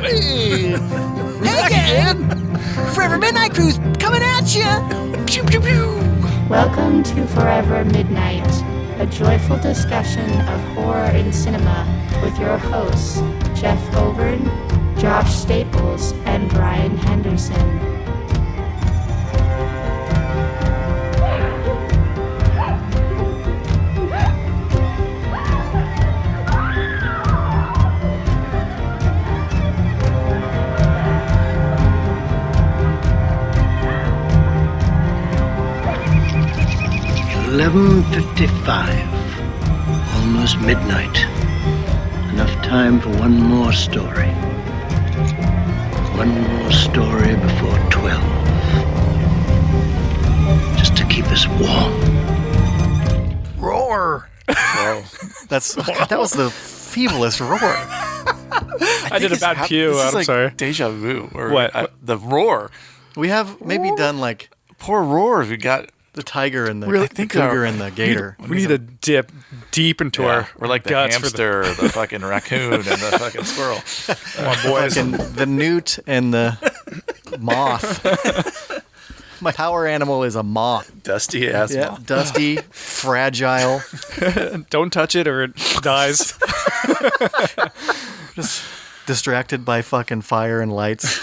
Hey again! Forever Midnight Crew's coming at ya! Pew, pew, pew. Welcome to Forever Midnight, a joyful discussion of horror in cinema with your hosts, Jeff Overn, Josh Staples, and Brian Henderson. $11:55, almost midnight. Enough time for one more story. One more story before 12. Just to keep us warm. Roar! Whoa. That was the feeblest roar. I did a bad pew. This is I'm like sorry. Deja vu. Or What? The roar. We have maybe done like Poor roars. We got. the tiger and the, Really? the cougar and the gator. We need to dip deep into our We're like the guts hamster, the fucking raccoon, and the fucking squirrel. Come on, boys. Fucking the newt and the moth. My power animal is a moth. Dusty ass Yeah, moth. dusty, fragile, Don't touch it or it dies. just distracted by fucking fire and lights.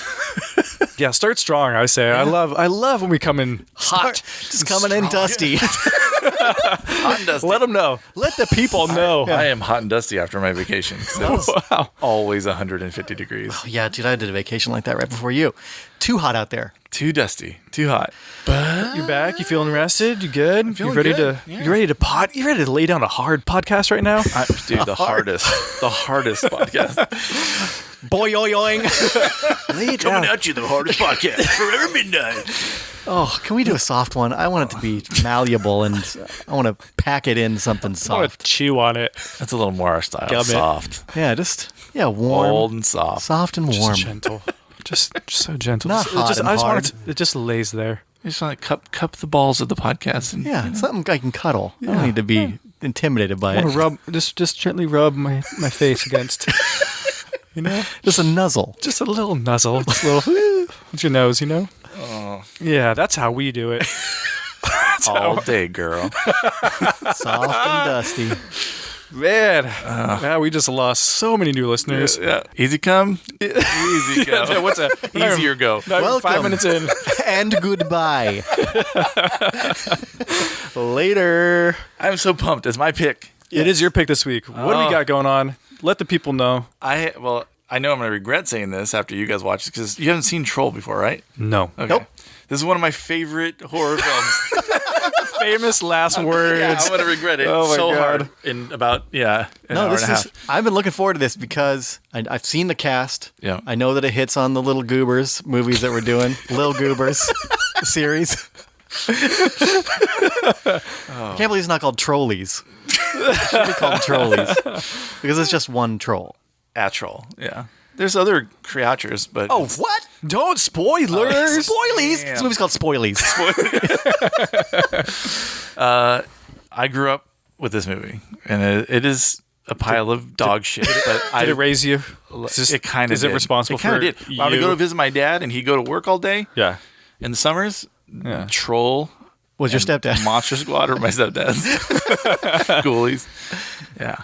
Yeah, start strong, I say. I love when we come in hot. Just coming in dusty. Hot and dusty. Let them know. Let the people know. I am hot and dusty after my vacation. 'Cause it's Wow. always 150 degrees. Yeah, dude, I did a vacation like that right before you. Too hot out there. Too dusty. Too hot. You back? You feeling rested? You good? You feeling ready good, to? yeah. You ready to pod? You ready to lay down a hard podcast right now? Dude, the hardest podcast. Boy, yoing. Lay it down. at you, the hardest podcast. Forever Midnight. Oh, can we do a soft one? I want it to be malleable and I want to pack it in something I want soft. to chew on it. That's a little more our style. Gum it. Soft. Yeah, warm. Old and soft. Soft and warm. Just gentle. Just so gentle. Not hot and I just want hard. it. It just lays there. You just want to cup the balls of the podcast. And, Yeah, something I can cuddle. I don't need to be intimidated by I want it. to rub. Just gently rub my face against. You know, Just a nuzzle. just a little nuzzle, just a little with your nose. You know. Oh, Yeah, that's how we do it. all day, girl. Soft and dusty. Man, yeah, we just lost so many new listeners. Yeah. Easy come, easy go. Yeah, what's that? Easier go. Not even Welcome. 5 minutes in. And goodbye. Later. I'm so pumped. It's my pick. It is your pick this week. What do we got going on? Let the people know. I know I'm going to regret saying this after you guys watch it because you haven't seen Troll before, right? No. Okay. Nope. This is one of my favorite horror films. Famous last words. Yeah, I'm going to regret it Oh my so God. hard in about, an hour and a half. I've been looking forward to this because I've seen the cast. Yeah. I know that it hits on the Little Goobers movies that we're doing. Lil Goobers series. I can't believe it's not called Trolleys. It should be called Trolleys because it's just one troll. A troll, yeah. There's other creatures, but Oh, what? Don't spoilers. Spoilies! This movie's called Spoilies. I grew up with this movie, and it is a pile of dog shit. But Did it raise you? it kind of Is it responsible it kinda for did. I would you? go to visit my dad, and he'd go to work all day. Yeah. In the summers, Yeah. Troll Was your stepdad? Monster Squad or my stepdad's. Ghoulies. Yeah.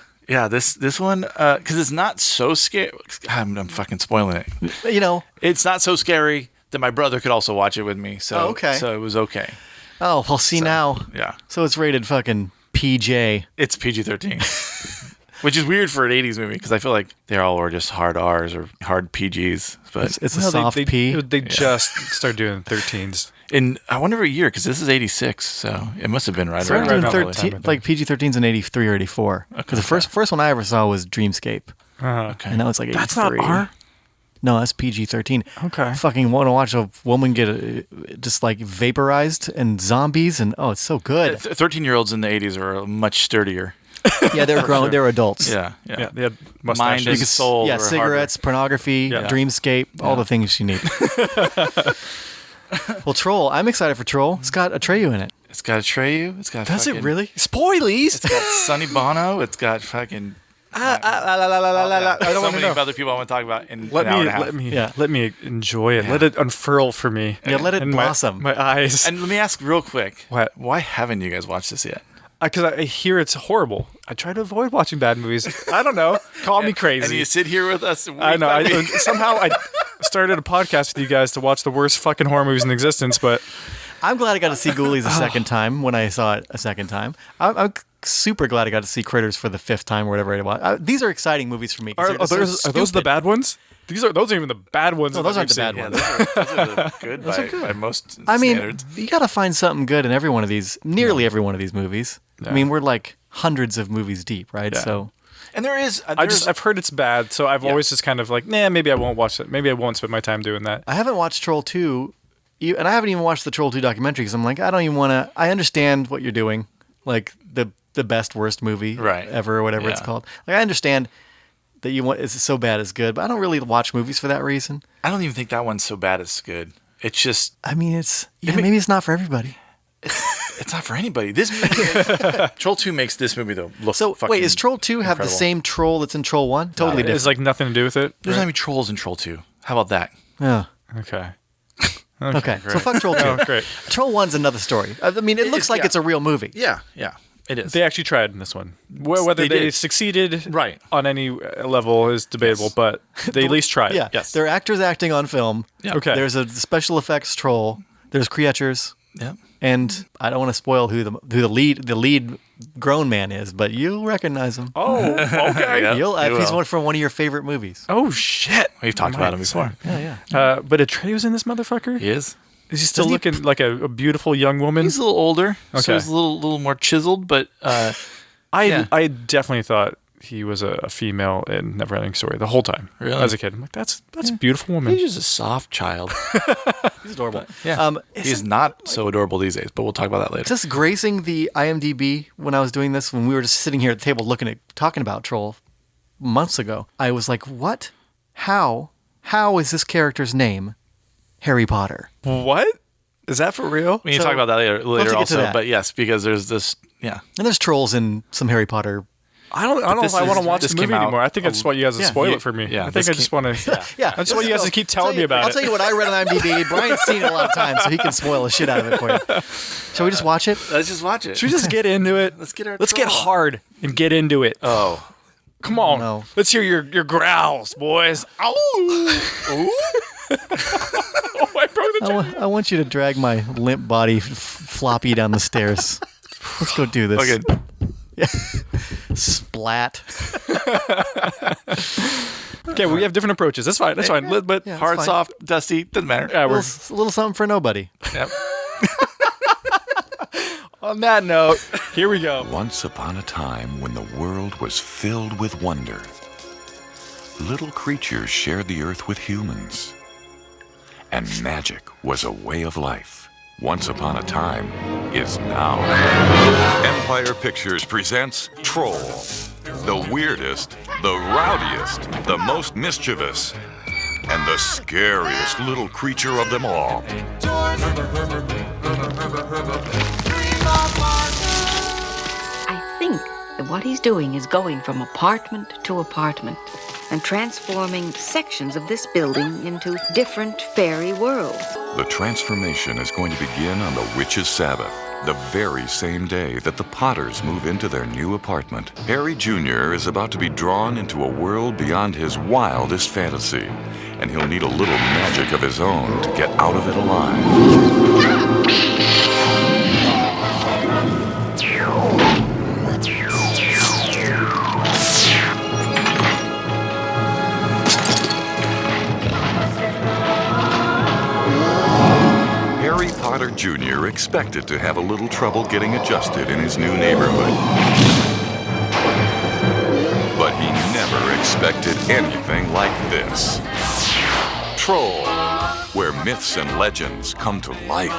This one because it's not so scary. I'm fucking spoiling it. You know. It's not so scary that my brother could also watch it with me. So Oh, okay. So it was okay. Oh, well, see now. Yeah. So it's rated fucking PJ. It's PG-13. Which is weird for an 80s movie because I feel like they all were just hard R's or hard PGs. But It's a No, soft P. They just started doing 13s. in I wonder what year because this is 86, so it must have been right Started around doing around that 13, time, I like PG-13's in 83 or 84. Because the first one I ever saw was Dreamscape. Okay. And that was like 83. That's not R? No, that's PG-13. Okay. I fucking want to watch a woman get just like vaporized and zombies and it's so good. 13-year-olds in the 80s are much sturdier. Yeah, they're grown. They're adults. Yeah. Yeah, they had Mind mustaches. and soul. Yeah, were cigarettes, pornography, Yeah. Dreamscape, all the things you need. Well, Troll. I'm excited for Troll. It's got Atreyu in it. It's got Atreyu. It's got Does fucking, it really? Spoilies! It's got Sonny Bono. It's got fucking I don't so want to many know. other people I want to talk about in Let an hour and a half. let me enjoy it. Let it unfurl for me. Yeah, let it And blossom. My eyes. And let me ask real quick. What? Why haven't you guys watched this yet? Because I hear it's horrible. I try to avoid watching bad movies. I don't know. Call me crazy. And you sit here with us. I know. Somehow I started a podcast with you guys to watch the worst fucking horror movies in existence, but I'm glad I got to see Ghoulies a second time when I saw it a second time. I'm super glad I got to see Critters for the 5th time or whatever it was. These are exciting movies for me. 'cause they're just so are those the stupid. bad ones? Those aren't even the bad ones. No, those that aren't the we've bad seen. ones. those are good, by most I mean, standards. you got to find something good in every one of these, nearly every one of these movies. Yeah. I mean, we're like hundreds of movies deep, right? Yeah. So And there's I've heard it's bad, so I've always just kind of like, nah, maybe I won't watch it. Maybe I won't spend my time doing that. I haven't watched Troll 2, and I haven't even watched the Troll 2 documentary because I'm like, I don't even want to. I understand what you're doing, like the best worst movie ever or whatever it's called. Like I understand that you want it's so bad it's good, but I don't really watch movies for that reason. I don't even think that one's so bad it's good. It's just I mean, maybe it's not for everybody. it's not for anybody. This Troll 2 makes this movie though look So fucking wait, is Troll 2 have the incredible. same troll that's in Troll 1? Totally different. It's like nothing to do with it. There's not even trolls in Troll 2. How about that? Yeah. Okay. Okay. So fuck Troll 2. Oh, great. Troll 1's another story. I mean, it looks like it's a real movie. Yeah, it is. They actually tried in this one. Whether They they did. succeeded Right. on any level is debatable, but they at least tried. Yeah. Yes. There are actors acting on film. Yeah. Okay. There's a special effects troll. There's creatures. Yeah. And I don't want to spoil who the lead grown man is, but you'll recognize him. Oh, okay. Yeah. You'll you if he's will. from one of your favorite movies. Oh shit. We've talked about him before. Yeah, yeah. But Atreyu's in this motherfucker? He is. Is he still Doesn't he- looking like a beautiful young woman? He's a little older, so Okay. he's a little more chiseled, but yeah. I definitely thought he was a female in Neverending Story the whole time. Really? As a kid. I'm like, that's a beautiful woman. he's just a soft child. He's adorable. Yeah. Is He's it not so adorable these days, but we'll talk about that later. just gracing the IMDb when I was doing this, when we were just sitting here at the table talking about Troll months ago. I was like, what? How is this character's name Harry Potter? What? Is that for real? We need to So, talk about that later to get to also, that. but yes, because there's this, yeah. And there's trolls in some Harry Potter. I don't know this if I want to is- watch this the movie came out anymore. I think I just want you guys to Yeah. spoil You- it for me. yeah, I think this I just want to. Yeah, I just want you guys to keep telling me about I'll it. tell you what I read on IMDb. Brian's seen it a lot of times, so he can spoil the shit out of it for you. Shall we just watch it? Let's just watch it. Should we just get into it? Let's get get hard and get into it. Oh. Come on. No. Let's hear your growls, boys. Ow! Oh, I broke the chair. I want you to drag my limp body floppy down the stairs. Let's go do this. Okay. Splat. Okay, we have different approaches. That's fine. That's fine. But Yeah. Hard, fine. soft, dusty, doesn't matter. yeah, A we're little something for nobody. Yep. on that note. Here we go. Once upon a time when the world was filled with wonder, little creatures shared the earth with humans. And magic was a way of life. Once upon a time is now. Empire Pictures presents Troll. The weirdest, the rowdiest, the most mischievous, and the scariest little creature of them all. I think that what he's doing is going from apartment to apartment and transforming sections of this building into different fairy worlds. The transformation is going to begin on the Witch's Sabbath, the very same day that the Potters move into their new apartment. Harry Jr. is about to be drawn into a world beyond his wildest fantasy, and he'll need a little magic of his own to get out of it alive. Harry Potter Jr. expected to have a little trouble getting adjusted in his new neighborhood. But he never expected anything like this. Troll, where myths and legends come to life.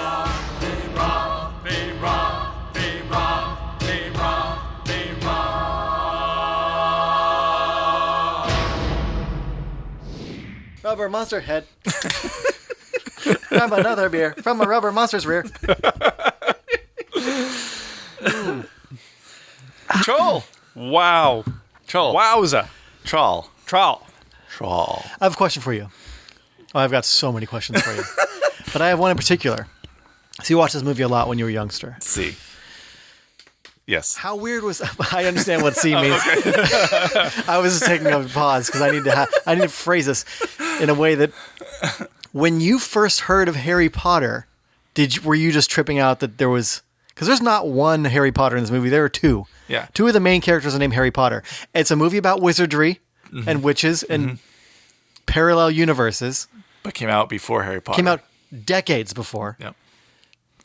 Rubber monster head. Grab another beer from a rubber monster's rear. Troll. Wow. Troll. Wowza. Troll. I have a question for you. Oh, I've got so many questions for you. But I have one in particular. So you watched this movie a lot when you were a youngster. C. Yes. How weird was... I understand what C means. I was just taking a pause because I need to phrase this in a way that... When you first heard of Harry Potter, were you just tripping out that there was... Because there's not one Harry Potter in this movie. There are two. Yeah. Two of the main characters are named Harry Potter. It's a movie about wizardry and witches and parallel universes. But came out before Harry Potter. Came out decades before. Yep.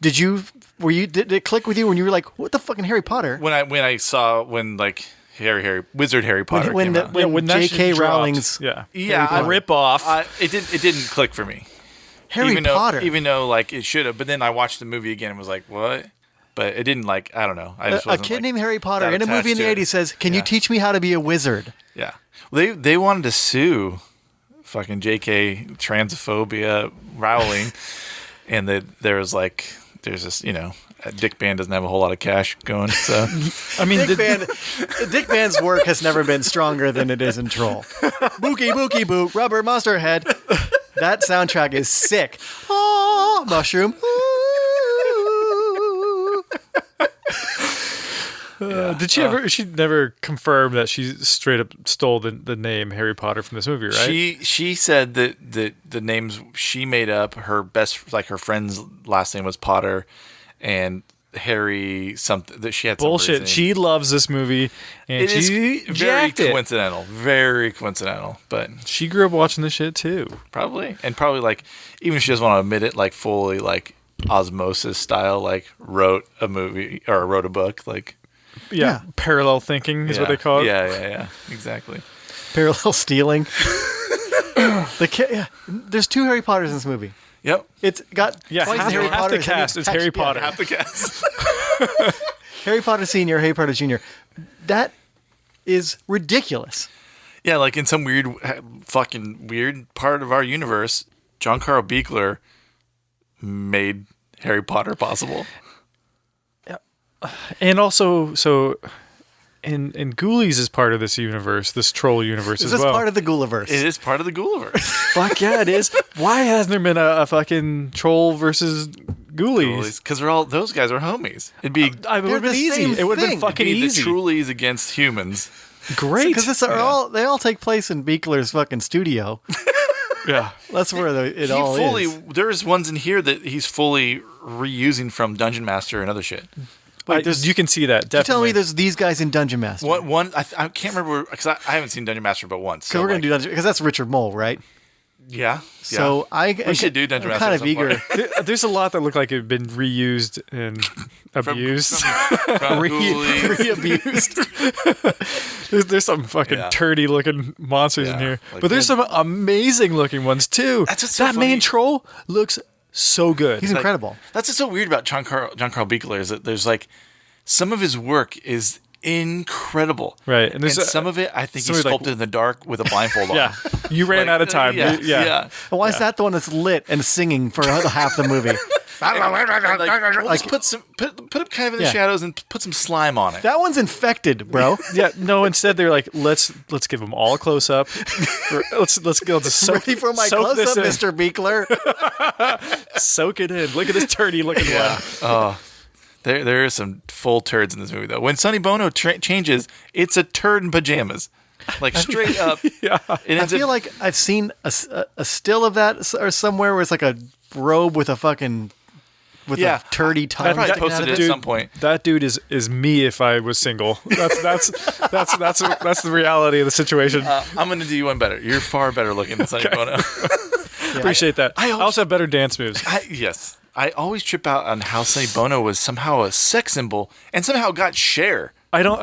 Did it click with you when you were like, what the fucking Harry Potter? When I saw Wizard Harry Potter when came out. when J.K. Rowling's a rip off. It didn't click for me. Harry Potter. Even though like it should have, but then I watched the movie again and was like, what? But it didn't I don't know. I just a kid named Harry Potter in a movie in the 80s says, can you teach me how to be a wizard? Yeah. Well, they wanted to sue fucking J.K. transphobia Rowling, and there's this, Dick Van doesn't have a whole lot of cash going, so I mean, Dick Van's work has never been stronger than it is in Troll. Bookie bookie boo, rubber monster head. That soundtrack is sick. Oh, mushroom. Did she ever? She never confirmed that she straight up stole the name Harry Potter from this movie, right? She said that the names she made up, her friend's last name was Potter, and Harry something that she had. Bullshit. She loves this movie, and she very coincidental. Very coincidental, but she grew up watching this shit too. Probably like even if she doesn't want to admit it, like fully like osmosis style, like wrote a movie or wrote a book, like. Yeah, parallel thinking is what they call it. Yeah, exactly. Parallel stealing. There's two Harry Potters in this movie. Yep. It's got twice Harry half Potter. The cast is Harry Potter. Half the cast. Harry Potter Sr., Harry Potter Jr. That is ridiculous. Yeah, like in some fucking weird part of our universe, John Carl Buechler made Harry Potter possible. And also, and Ghoulies is part of this universe, this troll universe as well. Is this part of the Ghouliverse? It is part of the Ghouliverse. Fuck yeah, it is. Why hasn't there been a fucking troll versus Ghoulies? Because those guys are homies. It would have been easy. It would have been fucking easy. The Trulies against humans. Great. Because they all take place in Buechler's fucking studio. Yeah. That's where it all is. There's ones in here that he's fully reusing from Dungeon Master and other shit. Wait, you can see that, definitely. You tell me there's these guys in Dungeon Master. I can't remember, because I haven't seen Dungeon Master but once. Because we're going to do Dungeon, because that's Richard Mole, right? Yeah. So we should do Dungeon Master. I'm kind of eager. There's a lot that look like it's been reused and abused. Re-abused. There's some fucking turdy looking monsters in here. But there's some amazing looking ones too. That main troll looks so good. He's incredible. That's what's so weird about John Carl Buechler is that there's like some of his work is incredible, right? And some of it I think he sculpted in the dark with a blindfold on. Yeah, you ran out of time. Yeah. Why is that the one that's lit and singing for half the movie? Put up kind of in the shadows and put some slime on it. That one's infected, bro. No. Instead, they're like, let's give them all a close up. Let's go. Ready for my close up, Mr. Buechler? Soak it in. Look at this turdy looking one. Oh, there are some full turds in this movie though. When Sonny Bono changes, it's a turd in pajamas. Like straight up. Yeah. I feel like I've seen a still of that or somewhere where it's like a robe with a fucking a turdy tongue. I probably posted it at some point. That dude is me if I was single. That's the reality of the situation. I'm gonna do you one better. You're far better looking than Sonny Bono. Appreciate that. I also have better dance moves. Yes. I always trip out on how Sonny Bono was somehow a sex symbol and somehow got Cher. I don't.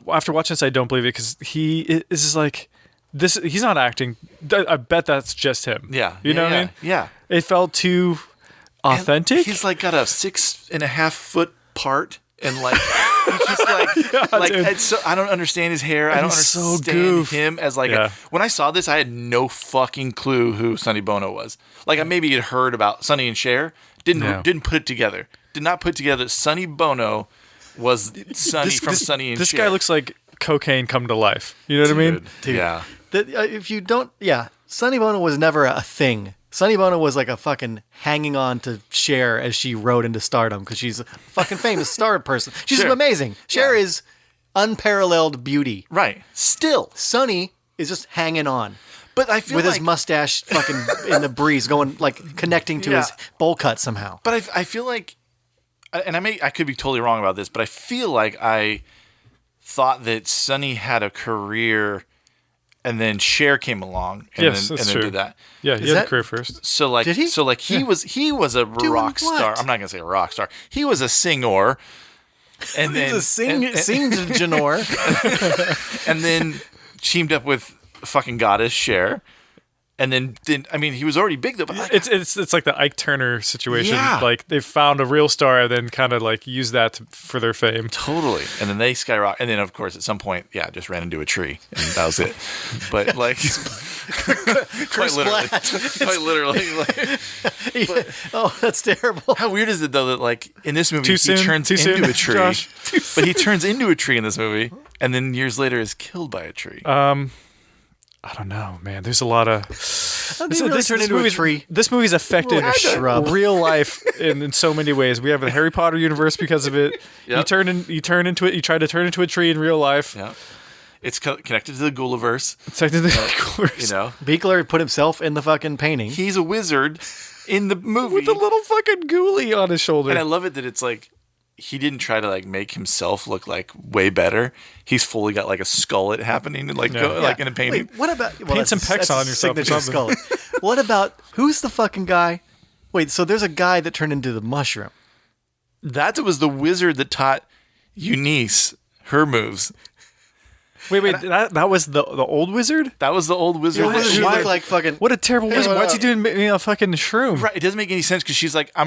After watching this, I don't believe it because he is like this. He's not acting. I bet that's just him. Yeah. You know what I mean? Yeah. It felt too authentic. And he's like got a 6.5 foot part. And like, he's just like, I don't understand his hair. I don't understand him as like. When I saw this, I had no fucking clue who Sonny Bono was. Like, I maybe had heard about Sonny and Cher. Didn't put it together. Did not put together. Sonny Bono was Sonny from Sonny and Cher. This guy looks like cocaine come to life. You know what I mean? Dude. Yeah. If you don't, Sonny Bono was never a thing. Sonny Bono was like a fucking hanging on to Cher as she rode into stardom because she's a fucking famous star person. She's amazing. Cher is unparalleled beauty. Right. Still. Sonny is just hanging on. But I feel with his mustache fucking in the breeze, going like connecting to his bowl cut somehow. But I feel like, and I could be totally wrong about this, but I feel like I thought that Sonny had a career, and then Cher came along, and then did that. Yeah, he had a career first. So like, did he? So like he was a rock star. I'm not gonna say a rock star. He was a singer, and then a singer, and then teamed up with fucking goddess Cher, and then he was already big though. But it's like the Ike Turner situation. Yeah. Like they found a real star and then kind of like used that for their fame. Totally. And then they skyrocket, and then of course at some point, just ran into a tree, and that was it. But like, quite literally, like, oh, that's terrible. How weird is it though that like in this movie he turns into a tree, Josh. But he turns into a tree in this movie, and then years later is killed by a tree. I don't know, man. There's a lot of This movie's affected real life in so many ways. We have the Harry Potter universe because of it. Yep. You turn into it. You try to turn into a tree in real life. Yeah, it's connected to the Ghouliverse. It's connected to the Ghouliverse. You know, Beekler put himself in the fucking painting. He's a wizard in the movie with a little fucking ghoulie on his shoulder. And I love it that it's like, he didn't try to like make himself look like way better. He's fully got like a skullet happening and like in a painting. Wait, what about paint some pecs on yourself or something? Skullet. What about who's the fucking guy? Wait, so there's a guy that turned into the mushroom. That was the wizard that taught Eunice her moves. Wait, that was the old wizard? That was the old wizard. She looked like fucking. What a terrible wizard! What's he doing a fucking shroom? Right, it doesn't make any sense because she's like, I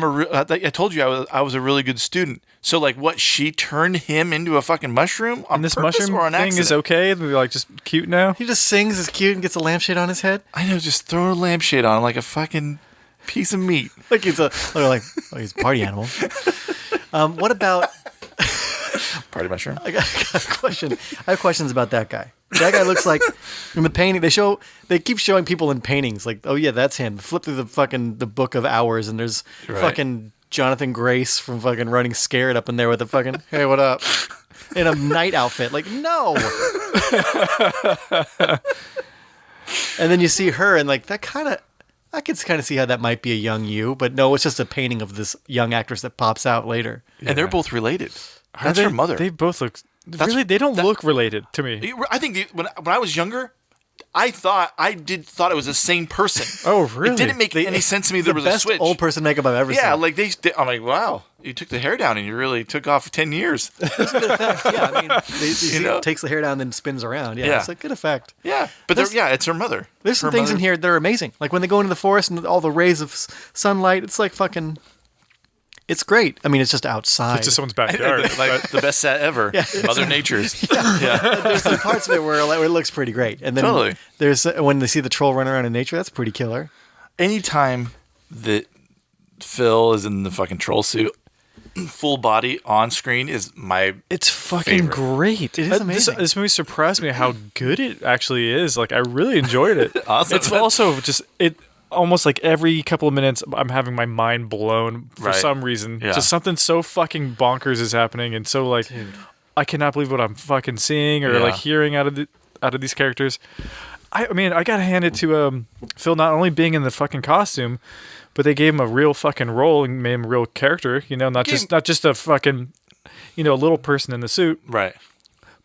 told you I was a really good student. So like, what? She turned him into a fucking mushroom on this purpose mushroom or an thing accident? is okay? They're like just cute now. He just sings, is cute, and gets a lampshade on his head. I know, just throw a lampshade on him like a fucking piece of meat. Like he's he's a party animal. What about? Party mushroom. I got a question. I have questions about that guy. That guy looks like in the painting. They keep showing people in paintings. Like, oh yeah, that's him. Flip through the book of hours, and there's fucking Jonathan Grace from fucking Running Scared up in there with the fucking hey, what up? In a night outfit. Like, no. And then you see her, and like that kind of. I could kind of see how that might be a young you, but no, it's just a painting of this young actress that pops out later. And they're both related. That's her mother. They both look. They don't look related to me. I think when I was younger, I thought it was the same person. Oh, really? It didn't make any sense to me. There was a switch. Old person makeup I've ever seen. Yeah, like I'm like, wow, you took the hair down and you really took off 10 years. That's a good effect. Yeah, I mean, it takes the hair down and then spins around. Yeah, it's a good effect. Yeah, but it's her mother. There's some things in here that are amazing. Like when they go into the forest and all the rays of sunlight, it's like fucking. It's great. I mean, it's just outside. It's just someone's backyard. Like the best set ever. Yeah, Mother Nature's. Yeah. There's some parts of it where it looks pretty great. And then there's when they see the troll run around in nature, that's pretty killer. Anytime that Phil is in the fucking troll suit, full body on screen is my It's fucking favorite. Great. It is amazing. This movie surprised me how good it actually is. Like, I really enjoyed it. Awesome. It's also just... almost like every couple of minutes, I'm having my mind blown for some reason. Yeah. Just something so fucking bonkers is happening, and so like, I cannot believe what I'm fucking seeing or like hearing out of these characters. I mean, I gotta hand it to Phil not only being in the fucking costume, but they gave him a real fucking role and made him a real character. You know, not just a fucking little person in the suit. Right.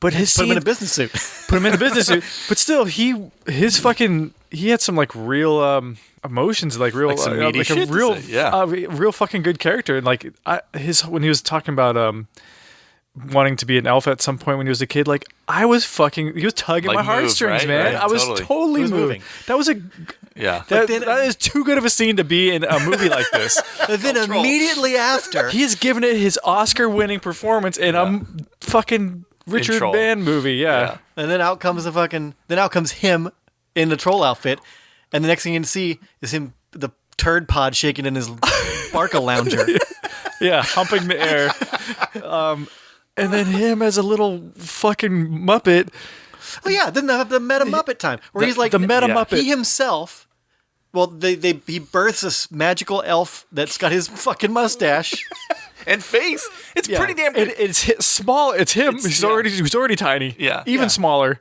But put him in a business suit. Put him in a business suit. But still, he had some like real emotions, like real, like some meaty like shit a real fucking good character. And like when he was talking about wanting to be an elf at some point when he was a kid, like he was tugging my heartstrings, right? man. Right. I was totally moving. That was that is too good of a scene to be in a movie like this. But then immediately after, he has given it his Oscar-winning performance in a fucking Richard Band movie, yeah. And then out comes him in the troll outfit, and the next thing you can see is him, the turd pod shaking in his Barca lounger. Yeah, humping the air. and then him as a little fucking Muppet. Oh yeah, then the Meta Muppet time where he's like the Meta Muppet. He himself. Well, he births this magical elf that's got his fucking mustache and face. It's pretty damn good. It's small. It's him. He's already tiny. Yeah, even smaller.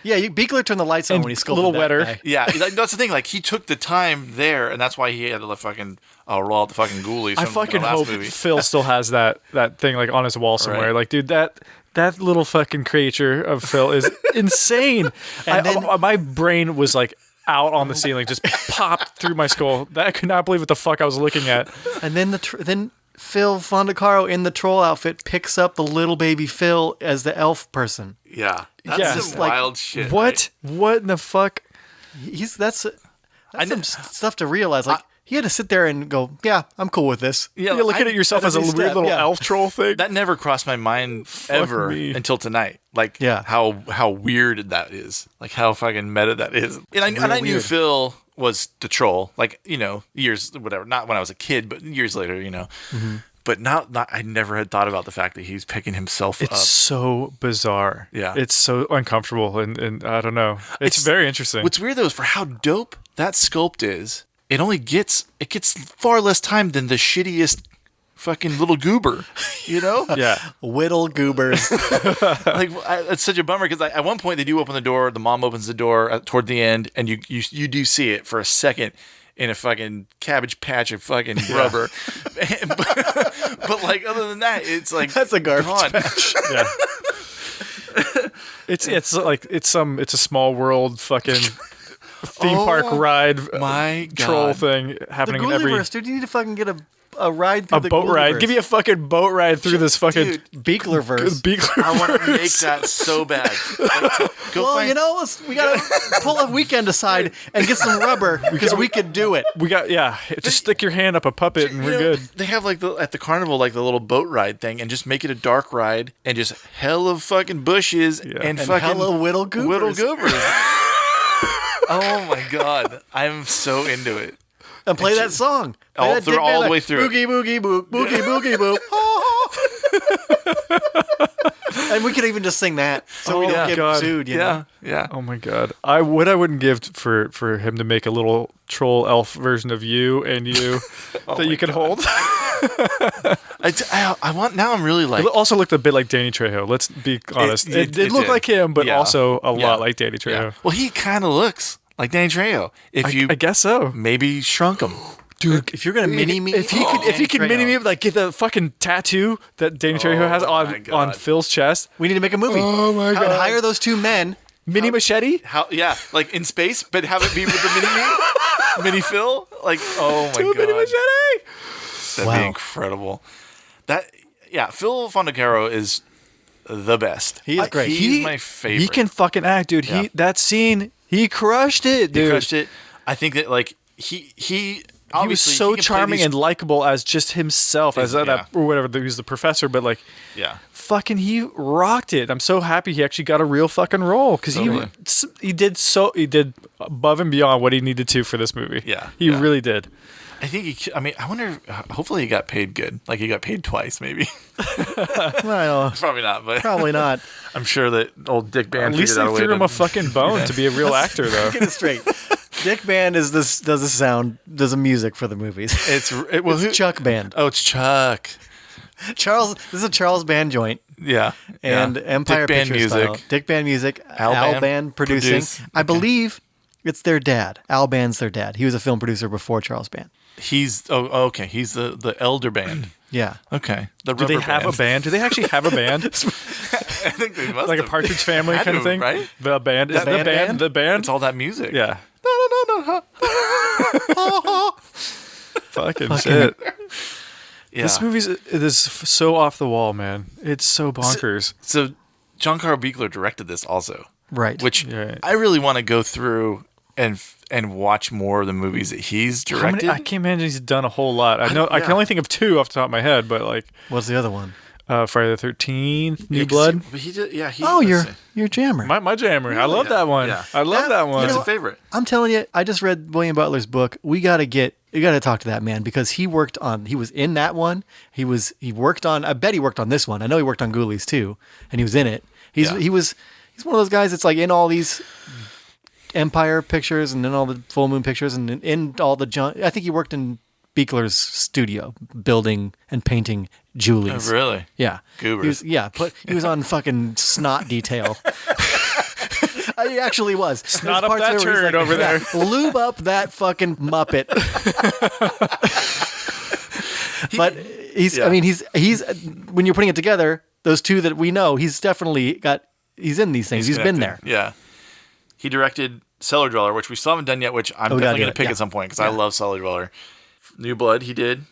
Yeah, Beekler turned the lights on when he scolded a little wetter. Guy. Yeah, that's the thing. Like he took the time there, and that's why he had to fucking roll out the fucking ghoulies. I fucking hope Phil still has that thing like on his wall somewhere. Right. Like, dude, that little fucking creature of Phil is insane. And my brain was like out on the ceiling, just popped through my skull. I could not believe what the fuck I was looking at. And then then Phil Fondacaro in the troll outfit picks up the little baby Phil as the elf person. Yeah, that's some wild shit. What? Right? What in the fuck? That's some stuff to realize. Like he had to sit there and go, "Yeah, I'm cool with this." Yeah, you're looking at yourself as a weird little elf troll thing. That never crossed my mind ever until tonight. Like, how weird that is. Like how fucking meta that is. And I knew Phil was the troll, like, years, whatever, not when I was a kid, but years later, Mm-hmm. But I never had thought about the fact that he's picking himself up. It's so bizarre. Yeah. It's so uncomfortable, and I don't know. It's very interesting. What's weird, though, is for how dope that sculpt is, it gets far less time than the shittiest fucking little goober, Yeah. Whittle goobers. Like, it's such a bummer because at one point they do open the door. The mom opens the door toward the end, and you do see it for a second in a fucking Cabbage Patch of fucking rubber. but like other than that, it's like that's a garbage patch. Yeah. It's a Small World fucking theme park ride, my troll thing happening in every. Dude, you need to fucking get a ride through the boat ride. Give me a fucking boat ride through this fucking Beeklerverse. I want to make that so bad. We gotta pull a weekend aside and get some rubber because we could do it. Just stick your hand up a puppet and we're good. They have like at the carnival like the little boat ride thing and just make it a dark ride and just hell of fucking bushes and fucking hella whittle goobers. Oh my god, I'm so into it. And play that song. All the way through. Boogie, boogie, boop. Boogie, boogie, boop. And we could even just sing that so we don't get sued. Yeah. Oh my god. I wouldn't give for him to make a little troll elf version of you and you that you could hold. I want now. I'm really like. It also looked a bit like Danny Trejo. Let's be honest. It did look like him, but also a lot like Danny Trejo. Yeah. Well, he kind of looks like Danny Trejo. I guess so. Maybe shrunk him. Dude, if you're gonna mini me, if he could mini me, like get the fucking tattoo that Danny Trejo has on Phil's chest. We need to make a movie. Oh my god! Hire those two men. Mini machete? Like in space, but have it be with the mini me, mini Phil. Like, oh my god, mini machete! That'd be incredible. Phil Fondacaro is the best. He is great. He's my favorite. He can fucking act, dude. Yeah. That scene, he crushed it, dude. He crushed it. I think that like he was so charming and likable as just himself, as that or whatever. He was the professor, but like, fucking, he rocked it. I'm so happy he actually got a real fucking role because he did above and beyond what he needed to for this movie. Yeah, he really did. I think I wonder. Hopefully, he got paid good. Like he got paid twice, maybe. Well, probably not. But probably not. I'm sure that old Dick Band. At least they threw him a fucking bone to be a real actor, though. Get it straight. Dick Band does the music for the movies. It's Chuck Band. Oh, it's Chuck. Charles. This is a Charles Band joint. Yeah. And Empire Dick Band Pictures music. style. Dick Band music. Al Band producing. I believe it's their dad. Al Band's their dad. He was a film producer before Charles Band. He's okay. He's the elder band. Yeah. Okay. Do they have a band? Do they actually have a band? I think they must. Like a Partridge Family kind of thing, right? The band is the band. The band. It's all that music. Yeah. Fucking shit. Yeah. This movie is so off the wall, man. It's so bonkers. So John Carl Buechler directed this also, right? Which I really want to go through and watch more of the movies that he's directed. I can't imagine he's done a whole lot. I know I can only think of two off the top of my head, but like, what's the other one? Friday the 13th, New Blood. But he did, yeah. You're Jammer. My Jammer. I love that one. Yeah. I love that one. It's a favorite. I'm telling you, I just read William Butler's book. We got to get You got to talk to that man because he was in that one. He worked on, I bet he worked on this one. I know he worked on Ghoulies too, and he was in it. He's one of those guys that's like in all these Empire pictures and in all the Full Moon pictures and in all the John. I think he worked in Buechler's studio building and painting Julies. Oh, really? Yeah. Goobers. He was on fucking Snot Detail. He actually was. Snot up that turd over there. Lube up that fucking Muppet. But he's when you're putting it together, those two that we know, he's in these things. He's been there. Yeah. He directed Cellar Dweller, which we still haven't done yet, which I'm definitely going to pick at some point because I love Cellar Dweller. New Blood, he did.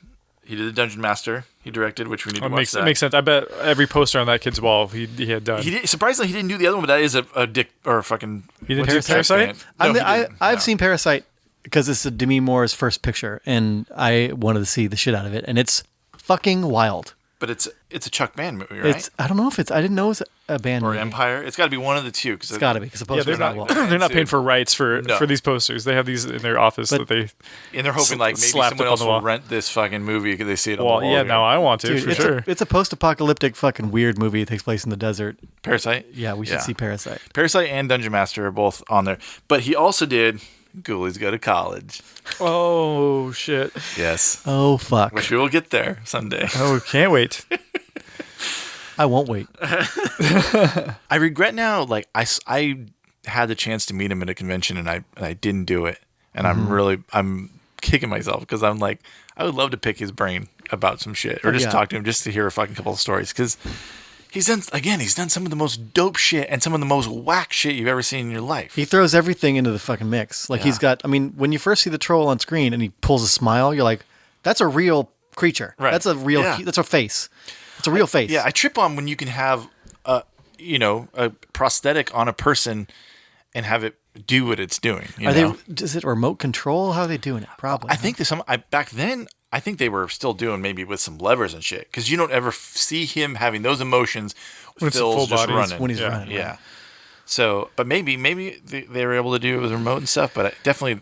He did the Dungeon Master. He directed, which we need to watch that. It makes sense. I bet every poster on that kid's wall he had done. Surprisingly, he didn't do the other one, but that is a dick or a fucking. He didn't do Parasite? No, I've seen Parasite because it's Demi Moore's first picture, and I wanted to see the shit out of it, and it's fucking wild. But it's a Chuck Mann movie, right? I don't know if I didn't know it was a band movie. Or Empire. It's got to be one of the two. It's got to be because the posters they're not paying for rights for these posters. They have these in their office and they're hoping maybe someone else will rent this fucking movie because they see it on the wall. Yeah, no, I want to for sure. It's a post-apocalyptic fucking weird movie. It takes place in the desert. Parasite. Yeah, we should see Parasite. Parasite and Dungeon Master are both on there, but he also did Ghoulies Go to College. Oh shit. Yes. Oh fuck. Which we will get there someday. Oh, can't wait. I won't wait. I regret now. I had the chance to meet him at a convention, and I didn't do it. And I'm kicking myself because I'm like, I would love to pick his brain about some shit or just talk to him just to hear a fucking couple of stories because he's done some of the most dope shit and some of the most whack shit you've ever seen in your life. He throws everything into the fucking mix. He's got. I mean, when you first see the troll on screen and he pulls a smile, you're like, that's a real creature. Right. That's a real. That's a face. It's a real face. Yeah, I trip on when you can have a prosthetic on a person and have it do what it's doing. Is it remote control? How are they doing it? Probably. I think back then, I think they were still doing maybe with some levers and shit because you don't ever see him having those emotions when Phil's just running. When he's running. Yeah. Right. So, but maybe they were able to do it with remote and stuff, but definitely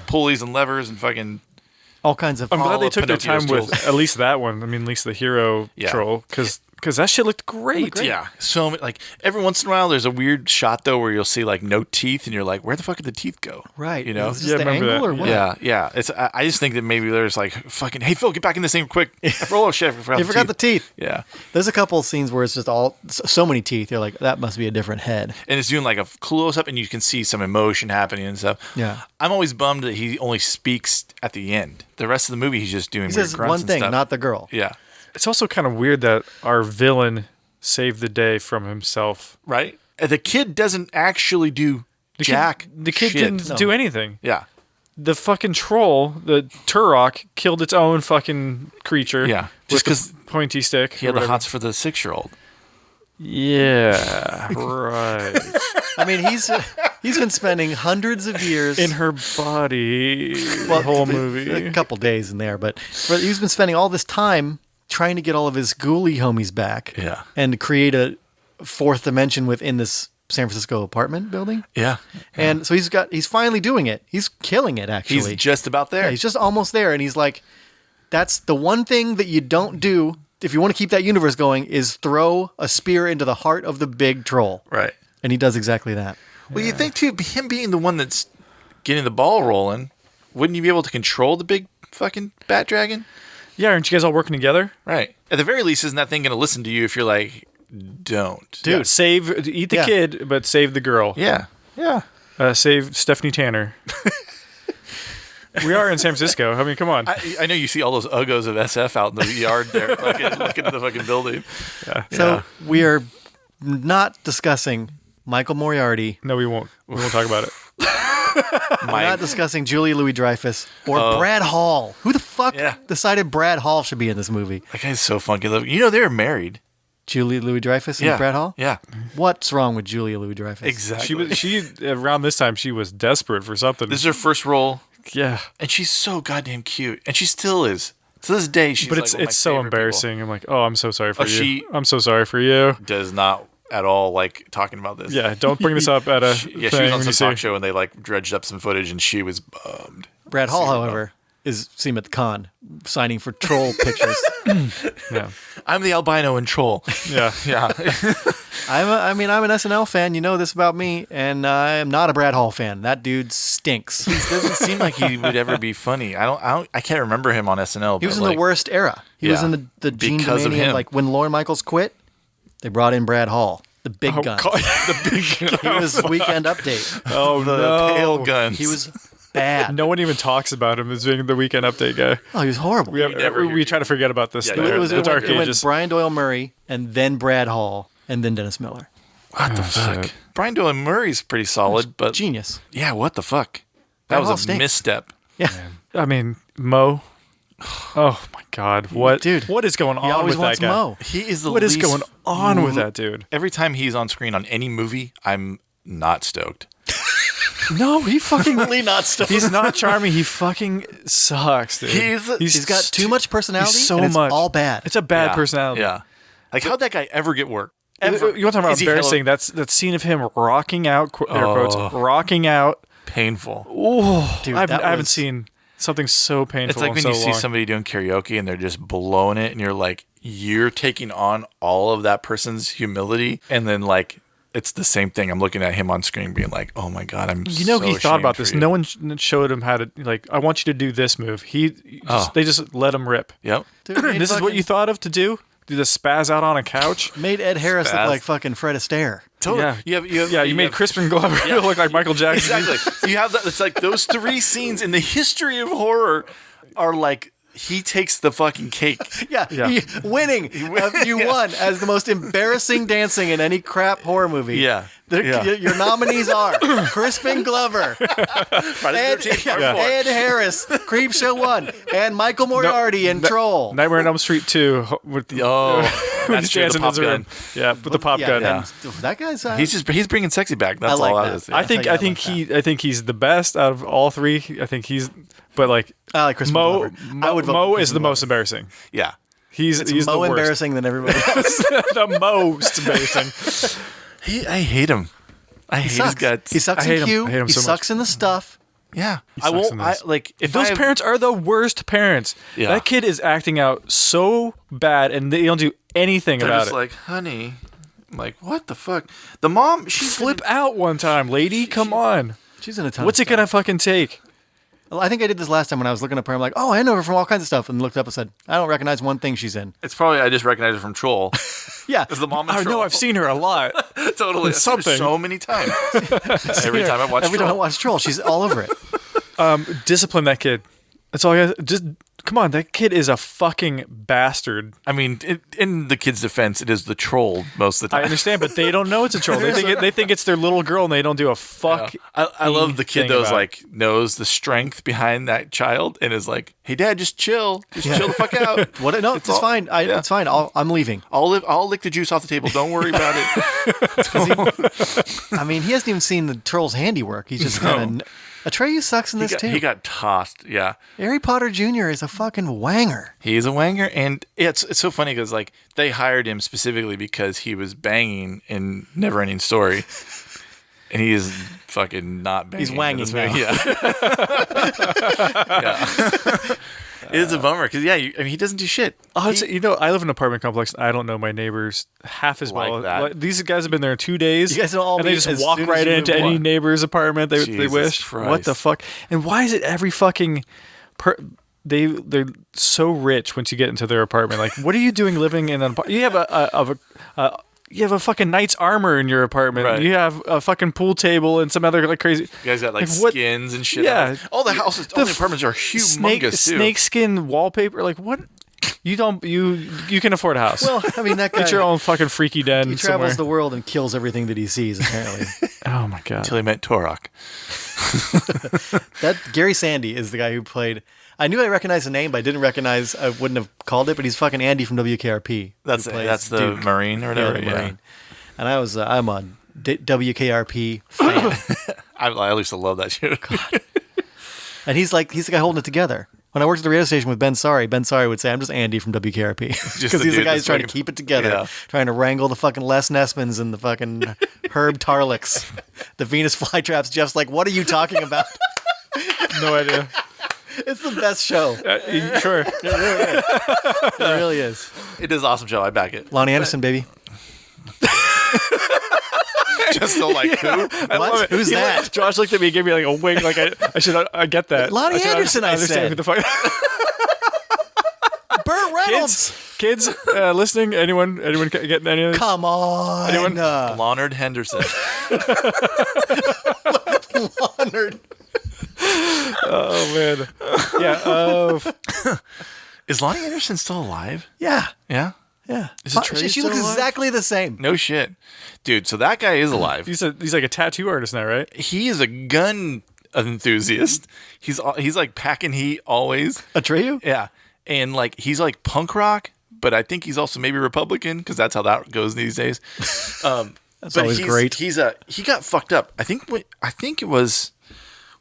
pulleys and levers and fucking all kinds of. I'm glad they took their time with at least that one. I mean, at least the hero troll because that shit looked great. Yeah. So every once in a while, there's a weird shot though where you'll see no teeth, and you're like, where the fuck did the teeth go? Right. You know? Is this the angle or what? Yeah. I just think that maybe there's fucking, hey Phil, get back in this thing quick. Oh shit, you forgot the teeth. Yeah. There's a couple of scenes where it's just so many teeth. You're like, that must be a different head. And it's doing a close up, and you can see some emotion happening and stuff. Yeah. I'm always bummed that he only speaks at the end. The rest of the movie, he's just doing weird grunts one thing, stuff. not the girl. Yeah. It's also kind of weird that our villain saved the day from himself. Right? The kid doesn't actually do jack The kid didn't do anything. Yeah. The fucking troll, the Turok, killed its own fucking creature. Yeah. Just because pointy stick. He had the hots for the 6-year-old. Yeah. Right. I mean, he's been spending hundreds of years in her body the whole movie. A couple days in there, but he's been spending all this time trying to get all of his ghoulie homies back and create a fourth dimension within this San Francisco apartment building. Yeah. And so he's finally doing it. He's killing it, actually. He's just about there. Yeah, he's just almost there. And he's like, that's the one thing that you don't do if you want to keep that universe going is throw a spear into the heart of the big troll. Right. And he does exactly that. Well, you think, too, him being the one that's getting the ball rolling, wouldn't you be able to control the big fucking bat dragon? Yeah, aren't you guys all working together? Right. At the very least, isn't that thing going to listen to you if you're like, don't? Dude, eat the kid, but save the girl. Yeah. Yeah. Save Stephanie Tanner. We are in San Francisco. I mean, come on. I know you see all those uggos of SF out in the yard there, looking at the fucking building. Yeah. So we are not discussing Michael Moriarty. No, we won't. We won't talk about it. We're not discussing Julia Louis-Dreyfus or Brad Hall. Who the fuck decided Brad Hall should be in this movie? That guy's so funky. You know, they're married. Julia Louis-Dreyfus and Brad Hall? Yeah. What's wrong with Julia Louis-Dreyfus? Exactly. She around this time, she was desperate for something. This is her first role. Yeah. And she's so goddamn cute. And she still is. To this day, she's it's so embarrassing. People. I'm like, oh, I'm so sorry for you. I'm so sorry for you. Does not at all like talking about this. Yeah, don't bring this up at a she was on some talk show and they dredged up some footage and she was bummed. Brad Hall, however, see him at the con signing for troll pictures. Yeah. I'm the albino in Troll. Yeah. Yeah. I'm an SNL fan. You know this about me, and I am not a Brad Hall fan. That dude stinks. He doesn't seem like he would ever be funny. I can't remember him on SNL. He was in the worst era. He was in the Gene Because of Domanian, him. like when Lorne Michaels quit, they brought in Brad Hall, the big gun. the big He was Weekend Update. Oh, the pale guns. He was bad. No one even talks about him as being the Weekend Update guy. Oh, he was horrible. We try to forget about this. Yeah, thing. It was the dark it went ages. Brian Doyle Murray, and then Brad Hall, and then Dennis Miller. What the fuck? shit. Brian Doyle Murray's pretty solid, but Genius. yeah, what the fuck? That Brad was Hall a stinks. misstep. Yeah. I mean, Mo. Oh my God! What, Dude, What is going He on always with wants that guy? Mo. He is the What is least going on with that dude? Every time he's on screen on any movie, I'm not stoked. No, he fucking. Really not stoked. He's not charming. He fucking sucks, dude. He's got too much personality. He's so and it's much. all bad. It's a bad Yeah, personality. Yeah. Like, how'd that guy ever get work? Ever. You want to talk about Is he embarrassing? That's that scene of him rocking out, air quotes, rocking out. painful. Oh, Dude, I that haven't was- seen something so painful. It's like in when so you see long. somebody doing karaoke and they're just blowing it, and you're like, you're taking on all of that person's humility, and then like it's the same thing. I'm looking at him on screen, being like, "Oh my god, I'm." You know, so he thought about ashamed for this. you. No one showed him how to like. I want you to do this move. They just let him rip. Yep. Dude, made This is what fucking- you thought of to do? Do the spaz out on a couch? made Ed Harris Spaz. look like fucking Fred Astaire. Totally. Yeah. You made Crispin Glover look like Michael Jackson. Exactly. You have that. It's like those three scenes in the history of horror are like he takes the fucking cake. Yeah, Yeah. Winning. You won as the most embarrassing dancing in any crap horror movie. Yeah. Yeah. Your nominees are Crispin Glover, Friday the 13th, part four. Ed Harris, Creepshow 1, and Michael Moriarty in Troll. Nightmare on Elm Street 2 with the Oh, with that's true, the dancing pop in his room. gun. Yeah, with the pop gun. and that guy's. He's bringing sexy back. That's I like all that. that is. I I think tell you, I think he's the best out of all three. I think but like I like Crispin Mo Glover. I would vote Mo for is the Crispin most embarrassing. Yeah. He's the Mo worst. embarrassing than everybody else. The most embarrassing. I hate him. I hate his Sucks. guts. He sucks I hate in him. Q. I hate him He so much. sucks in the stuff. Yeah. I sucks won't. in I this. like if Those I parents are the worst parents. Yeah. That kid is acting out so bad, and they don't do anything they're about just it. like, honey, I'm like, what the fuck? The mom, she Flip out one time, lady. Come on. She's in a ton. What's of it gonna fucking take? Well, I think I did this last time when I was looking up her. I'm like, oh, I know her from all kinds of stuff, and looked up and said, I don't recognize one thing she's in. It's probably I just recognize her from Troll. Yeah, Is the mom in I Troll? know I've seen her a lot. totally It's I've seen her something. so many times. Every time I watch Every time I Troll. watch Troll, she's all over it. Discipline that kid. That's all I got. Just come on. That kid is a fucking bastard. I mean, in the kid's defense, it is the Troll most of the I time. understand, but they don't know it's a troll. They think it's their little girl, and they don't do a fuck. I love the kid thing that was about it. like knows the strength behind that child and is like, "Hey, Dad, just chill, chill the fuck out. What? No, it's all- fine. yeah. It's fine. I'm leaving. I'll lick the juice off the table. Don't worry about it." I mean, he hasn't even seen the Troll's handiwork. He's just kind of. Atreyu sucks in this too. He got tossed. Yeah, Harry Potter Jr. is a fucking wanger. he's a wanger, and it's so funny because like they hired him specifically because he was banging in Neverending Story. And he is fucking not banging. He's in this wanging movie. Yeah. It is a bummer because he doesn't do shit. Honestly, I live in an apartment complex. And I don't know my neighbors half as Like well. that. Like, these guys have been there 2 days. You guys don't all and they meet just as walk soon as right you into move any on. neighbor's apartment they Jesus wish. Christ. What the fuck? And why is it every fucking they're so rich once you get into their apartment? Like, what are you doing living in an apartment? You have you have a fucking knight's armor in your apartment. Right. You have a fucking pool table and some other like crazy. You guys got like what- skins and shit. Yeah. All the houses, all the apartments are humongous too. Snakeskin wallpaper. Like what? You don't you can afford a house. Well, I mean, that guy. Get your own fucking freaky den He somewhere. travels the world and kills everything that he sees. Apparently, Oh my god. Until he met Torok. that Gary Sandy is the guy who played. I knew I recognized the name, but I didn't recognize. I wouldn't have called it. But he's fucking Andy from WKRP. That's who plays that's the Duke. Marine or whatever. the Yeah, Marine. And I'm a WKRP fan, I used to love that show. and he's the guy holding it together. When I worked at the radio station with Ben Sari would say, "I'm just Andy from WKRP," because the he's the dude guy that's who's trying to fucking- keep it together, Yeah. trying to wrangle the fucking Les Nessmans and the fucking Herb Tarlicks, the Venus flytraps. Jeff's like, "What are you talking about?" No idea. It's the best show. Sure. It really is. It really is. It is an awesome show. I back it. Lonnie Anderson, baby. Just so like who? What? Who's that? Josh looked at me and gave me like a wink. Like I get that. Lonnie Anderson, I understand said. who the fuck. Burt Reynolds. Kids listening? Anyone getting any of this? Come on. Anyone? Leonard Henderson. Leonard. Oh man. Yeah. Is Lonnie Anderson still alive? Yeah. Yeah. Yeah. Is Atreyu She still looks alive? exactly the same. No shit, dude. So that guy is alive. He's like a tattoo artist now, right? He is a gun enthusiast. He's like packing heat always. Atreyu? Yeah, and like he's like punk rock, but I think he's also maybe Republican because that's how that goes these days. That's but always great. He got fucked up. I think it was.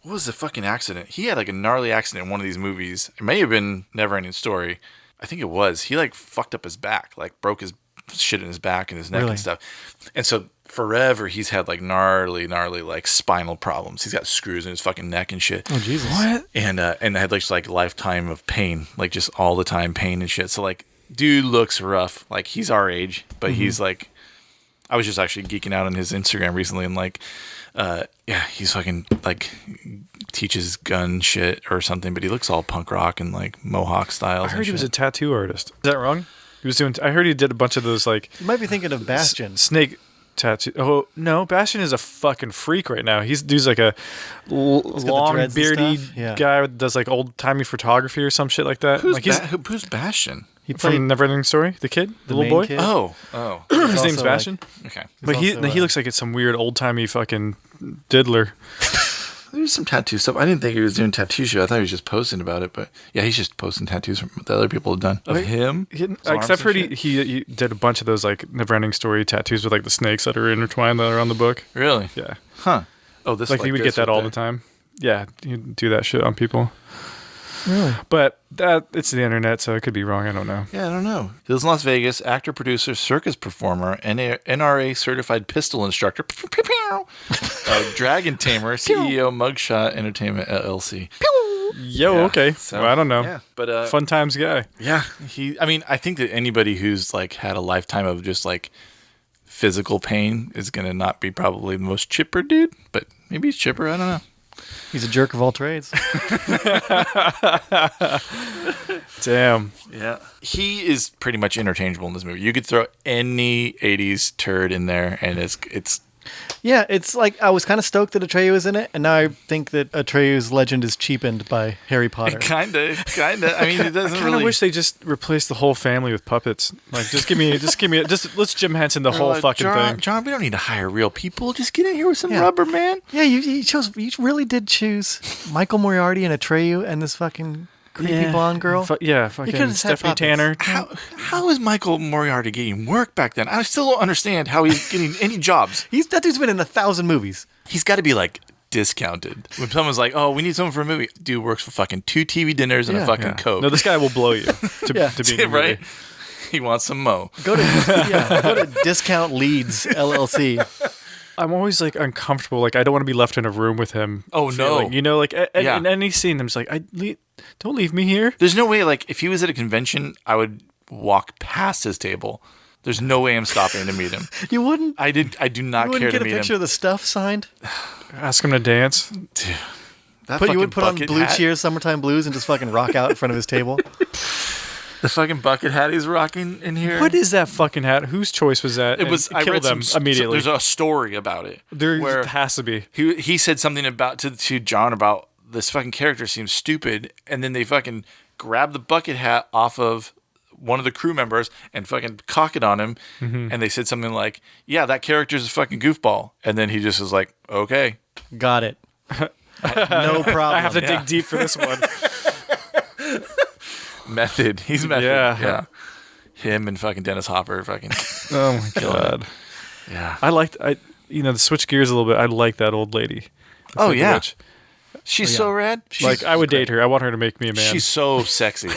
What was the fucking accident? He had like a gnarly accident in one of these movies. It may have been Neverending Story. I think it was. He like fucked up his back, like broke his shit in his back and his neck and stuff. And so forever he's had like gnarly like spinal problems. He's got screws in his fucking neck and shit. Oh Jesus! What? And had like lifetime of pain, like just all the time pain and shit. So like, dude looks rough. Like he's our age, but he's like, I was just actually geeking out on his Instagram recently and like, yeah, he's fucking like teaches gun shit or something, but he looks all punk rock and like mohawk styles. I heard he was a tattoo artist. Is that wrong? He was doing. I heard he did a bunch of those like. You might be thinking of Bastion. Snake tattoo. Oh no, Bastion is a fucking freak right now. He's like a long dreads and beardy stuff? Yeah. guy that does like old timey photography or some shit like that. Who's, like he's who's Bastion? He played from Neverending Story. The kid, the little main boy. kid. Oh. His name's also, Bastion. Okay. But he also, looks like it's some weird old timey fucking diddler. There's some tattoo stuff. I didn't think he was doing tattoo show. I thought he was just posting about it, but yeah, he's just posting tattoos from what the other people have done of him. Except I've heard he did a bunch of those like Neverending Story tattoos with like the snakes that are intertwined that are on the book. Really? Yeah. Huh. Oh, this Like he would this get that right all there. the time. Yeah, he'd do that shit on people. Really? But it's the internet, so it could be wrong. I don't know. Yeah, I don't know. He lives in Las Vegas. Actor, producer, circus performer, NRA certified pistol instructor, dragon tamer, CEO, Mugshot Entertainment LLC. Yo, Yeah, okay. so, Well, I don't know. Yeah, but Fun times guy. yeah, I mean, I think that anybody who's like had a lifetime of just like physical pain is gonna not be probably the most chipper dude, but maybe he's chipper. I don't know. He's a jerk of all trades. Damn. Yeah. He is pretty much interchangeable in this movie. You could throw any 80s turd in there and it's Yeah, it's like I was kind of stoked that Atreyu was in it, and now I think that Atreyu's legend is cheapened by Harry Potter. kinda. I mean, it doesn't I really. wish they just replaced the whole family with puppets. Like, just let's Jim Henson the whole fucking thing. John, we don't need to hire real people. Just get in here with some rubber, man. Yeah, you really did choose Michael Moriarty and Atreyu and this fucking creepy blonde girl. Fucking could've just had Stephanie puppets. Tanner. How is Michael Moriarty getting work back then? I still don't understand how he's getting any jobs. That dude's been in 1,000 movies. He's got to be like discounted. When someone's like, "Oh, we need someone for a movie," dude works for fucking 2 TV dinners and a fucking Coke. No, this guy will blow you to be in a movie. right? He wants some mo. Go to Discount Leads LLC. I'm always like uncomfortable. Like I don't want to be left in a room with him. Oh, no. feeling, you know, like in any scene, I'm just like, don't leave me here. There's no way, like, if he was at a convention, I would walk past his table. There's no way I'm stopping to meet him. You wouldn't? I do not You care wouldn't to get a meet picture him. of the stuff signed? Ask him to dance. Dude, You would put on bucket Blue hat- Cheers Summertime Blues and just fucking rock out in front of his table? The fucking bucket hat he's rocking in here. What is that fucking hat? Whose choice was that? It was. And I kill read them immediately. There's a story about it. There has to be. He said something about to John about this fucking character seems stupid, and then they fucking grab the bucket hat off of one of the crew members and fucking cock it on him, and they said something like, "Yeah, that character's a fucking goofball," and then he just was like, "Okay, Got it. No problem. I have to dig deep for this one. method." He's method. Yeah. Him and fucking Dennis Hopper, fucking Oh my god. yeah. To switch gears a little bit. I like that old lady. Oh Like the yeah, witch. she's so rad. Like I would date her. I want her to make me a man. She's so sexy.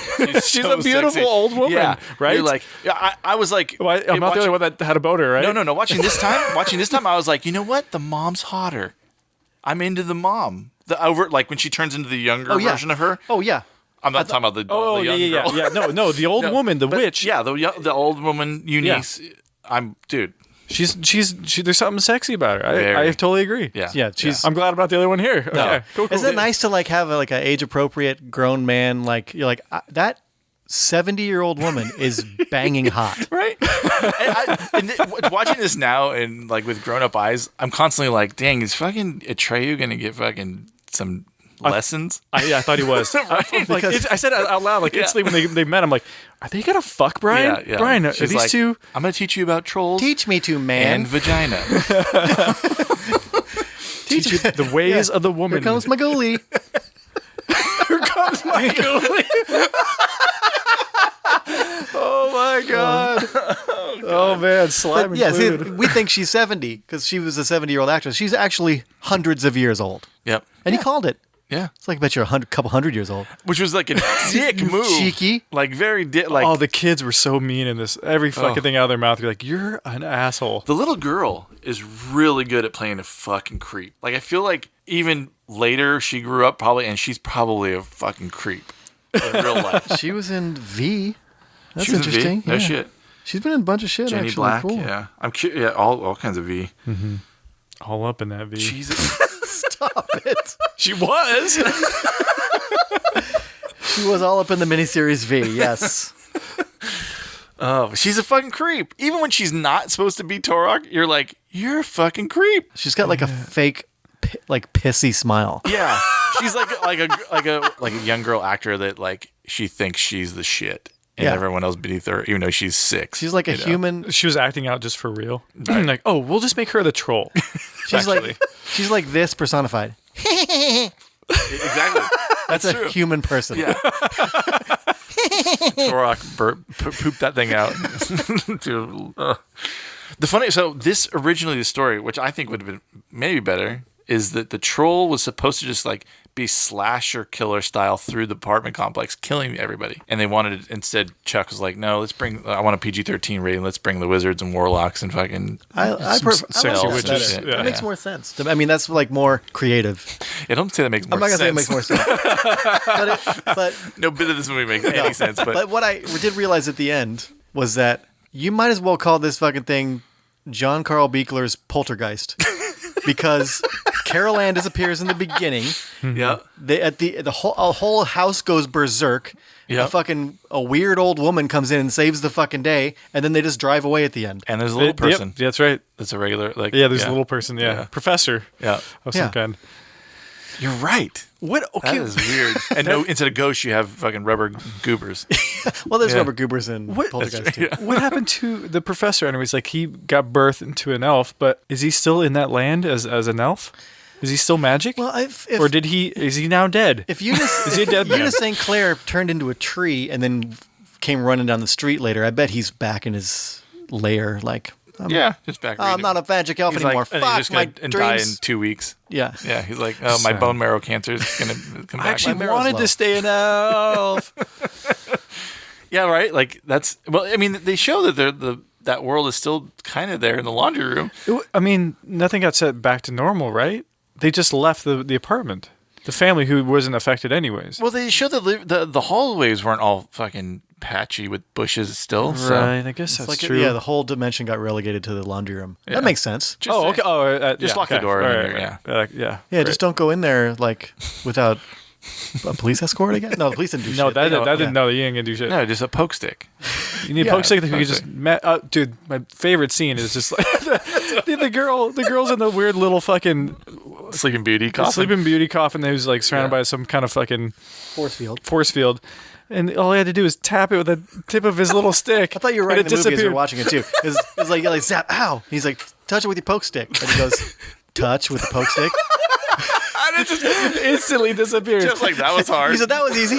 She's a beautiful old woman, yeah, right? You're like, yeah, I was like, Well, I'm not the only one that had a boner, right? No. Watching this time, I was like, you know what? The mom's hotter. I'm into the mom. The over, like when she turns into the younger version of her. Oh yeah. I'm not talking about the young girl. Yeah. The old woman, the witch. Yeah, the old woman Eunice. Yeah. She's there's something sexy about her. I totally agree. Yeah. I'm glad about the other one here. No. Okay, cool. Isn't it nice to like have a, like an age appropriate grown man? Like you're like that 70-year-old woman is banging hot, right? and watching this now and like with grown up eyes, I'm constantly like, dang, is fucking Atreyu gonna get fucking some lessons? I thought he was. Like, I said it out loud, like instantly when they met. I'm like, are they gonna fuck Brian? Yeah. Brian, She's are these like, two? I'm gonna teach you about trolls. Teach me to, man. And vagina. Teach you the ways of the woman. Here comes my goalie. Here comes my goalie. Oh my god. Oh man, slime included. We think she's 70 because she was a 70-year-old actress. She's actually hundreds of years old. Yep. And he called it. Yeah. It's like I bet you're a couple hundred years old. Which was like a dick move. Cheeky. Like very oh, the kids were so mean in this. Every fucking thing out of their mouth. You're like, you're an asshole. The little girl is really good at playing a fucking creep. Like I feel like even later she grew up probably, and she's probably a fucking creep in real life. She was in V. That's she was interesting. In V? No shit. She's been in a bunch of shit. Jenny actually. Black. Cool. Yeah. I'm curious. Yeah. All kinds of V. Mm-hmm. All up in that V. Jesus. Stop it. She was. She was all up in the miniseries V. Yes. Oh, she's a fucking creep. Even when she's not supposed to be Torok, you're like, you're a fucking creep. She's got like a fake, like pissy smile. Yeah. She's like a young girl actor that like she thinks she's the shit. And everyone else beneath her, even though she's 6. She's like a human. She was acting out just for real. Right. Like, oh, we'll just make her the troll. She's like this personified. Exactly. That's a human person. Yeah. Torok pooped that thing out. This originally the story, which I think would have been maybe better, is that the troll was supposed to just like be slasher killer style through the apartment complex, killing everybody. And they wanted it, instead, Chuck was like, no, I want a PG-13 rating. Let's bring the wizards and warlocks and fucking sexy witches. That makes more sense. I mean, that's like more creative. I don't say that makes more sense. I'm not going to say it makes more sense. but no bit of this movie makes any sense. But what I did realize at the end was that you might as well call this fucking thing John Carl Buechler's Poltergeist. Because Carol Ann disappears in the beginning. Yeah. The whole house goes berserk. Yeah. A weird old woman comes in and saves the fucking day, and then they just drive away at the end. And there's a little person. Yep, that's right. That's a regular there's a little person. Yeah. Professor. Yeah. Of some kind. You're right. What? Okay. That is weird. And instead of ghosts, you have fucking rubber goobers. Well, there's rubber goobers in Poltergeist too. What happened to the professor? Anyways, like he got birthed into an elf, but is he still in that land as an elf? Is he still magic? Well, or is he now dead? If Eunice, is he a dead man? Eunice St. Clair turned into a tree and then came running down the street later, I bet he's back in his lair, like. Just back. I'm not a magic elf anymore. Like, fuck my and dreams. Die in 2 weeks. Yeah. He's like, oh, my bone marrow cancer is gonna come back. I actually wanted to stay an elf. Yeah, right. Like that's. Well, I mean, they show that that world is still kind of there in the laundry room. I mean, nothing got set back to normal, right? They just left the apartment. The family who wasn't affected anyways. Well, they show that the hallways weren't all fucking patchy with bushes still. Right, so. I guess that's true. Yeah, the whole dimension got relegated to the laundry room. Yeah. That makes sense. Okay. Just lock the door. Yeah, just don't go in there like without a police escort again. No, the police didn't do shit. No, that didn't. No, you ain't gonna do shit. No, just a poke stick. You need a poke stick that you just dude, my favorite scene is just like the girl's in the weird little fucking Sleeping Beauty coffin who's like surrounded by some kind of fucking force field. And all he had to do was tap it with the tip of his little stick. I thought you were writing the movie as you were watching it too. It's like zap, ow. He's like, touch it with your poke stick. And he goes, touch with the poke stick. And it just instantly disappeared. Just like that was hard. He said that was easy.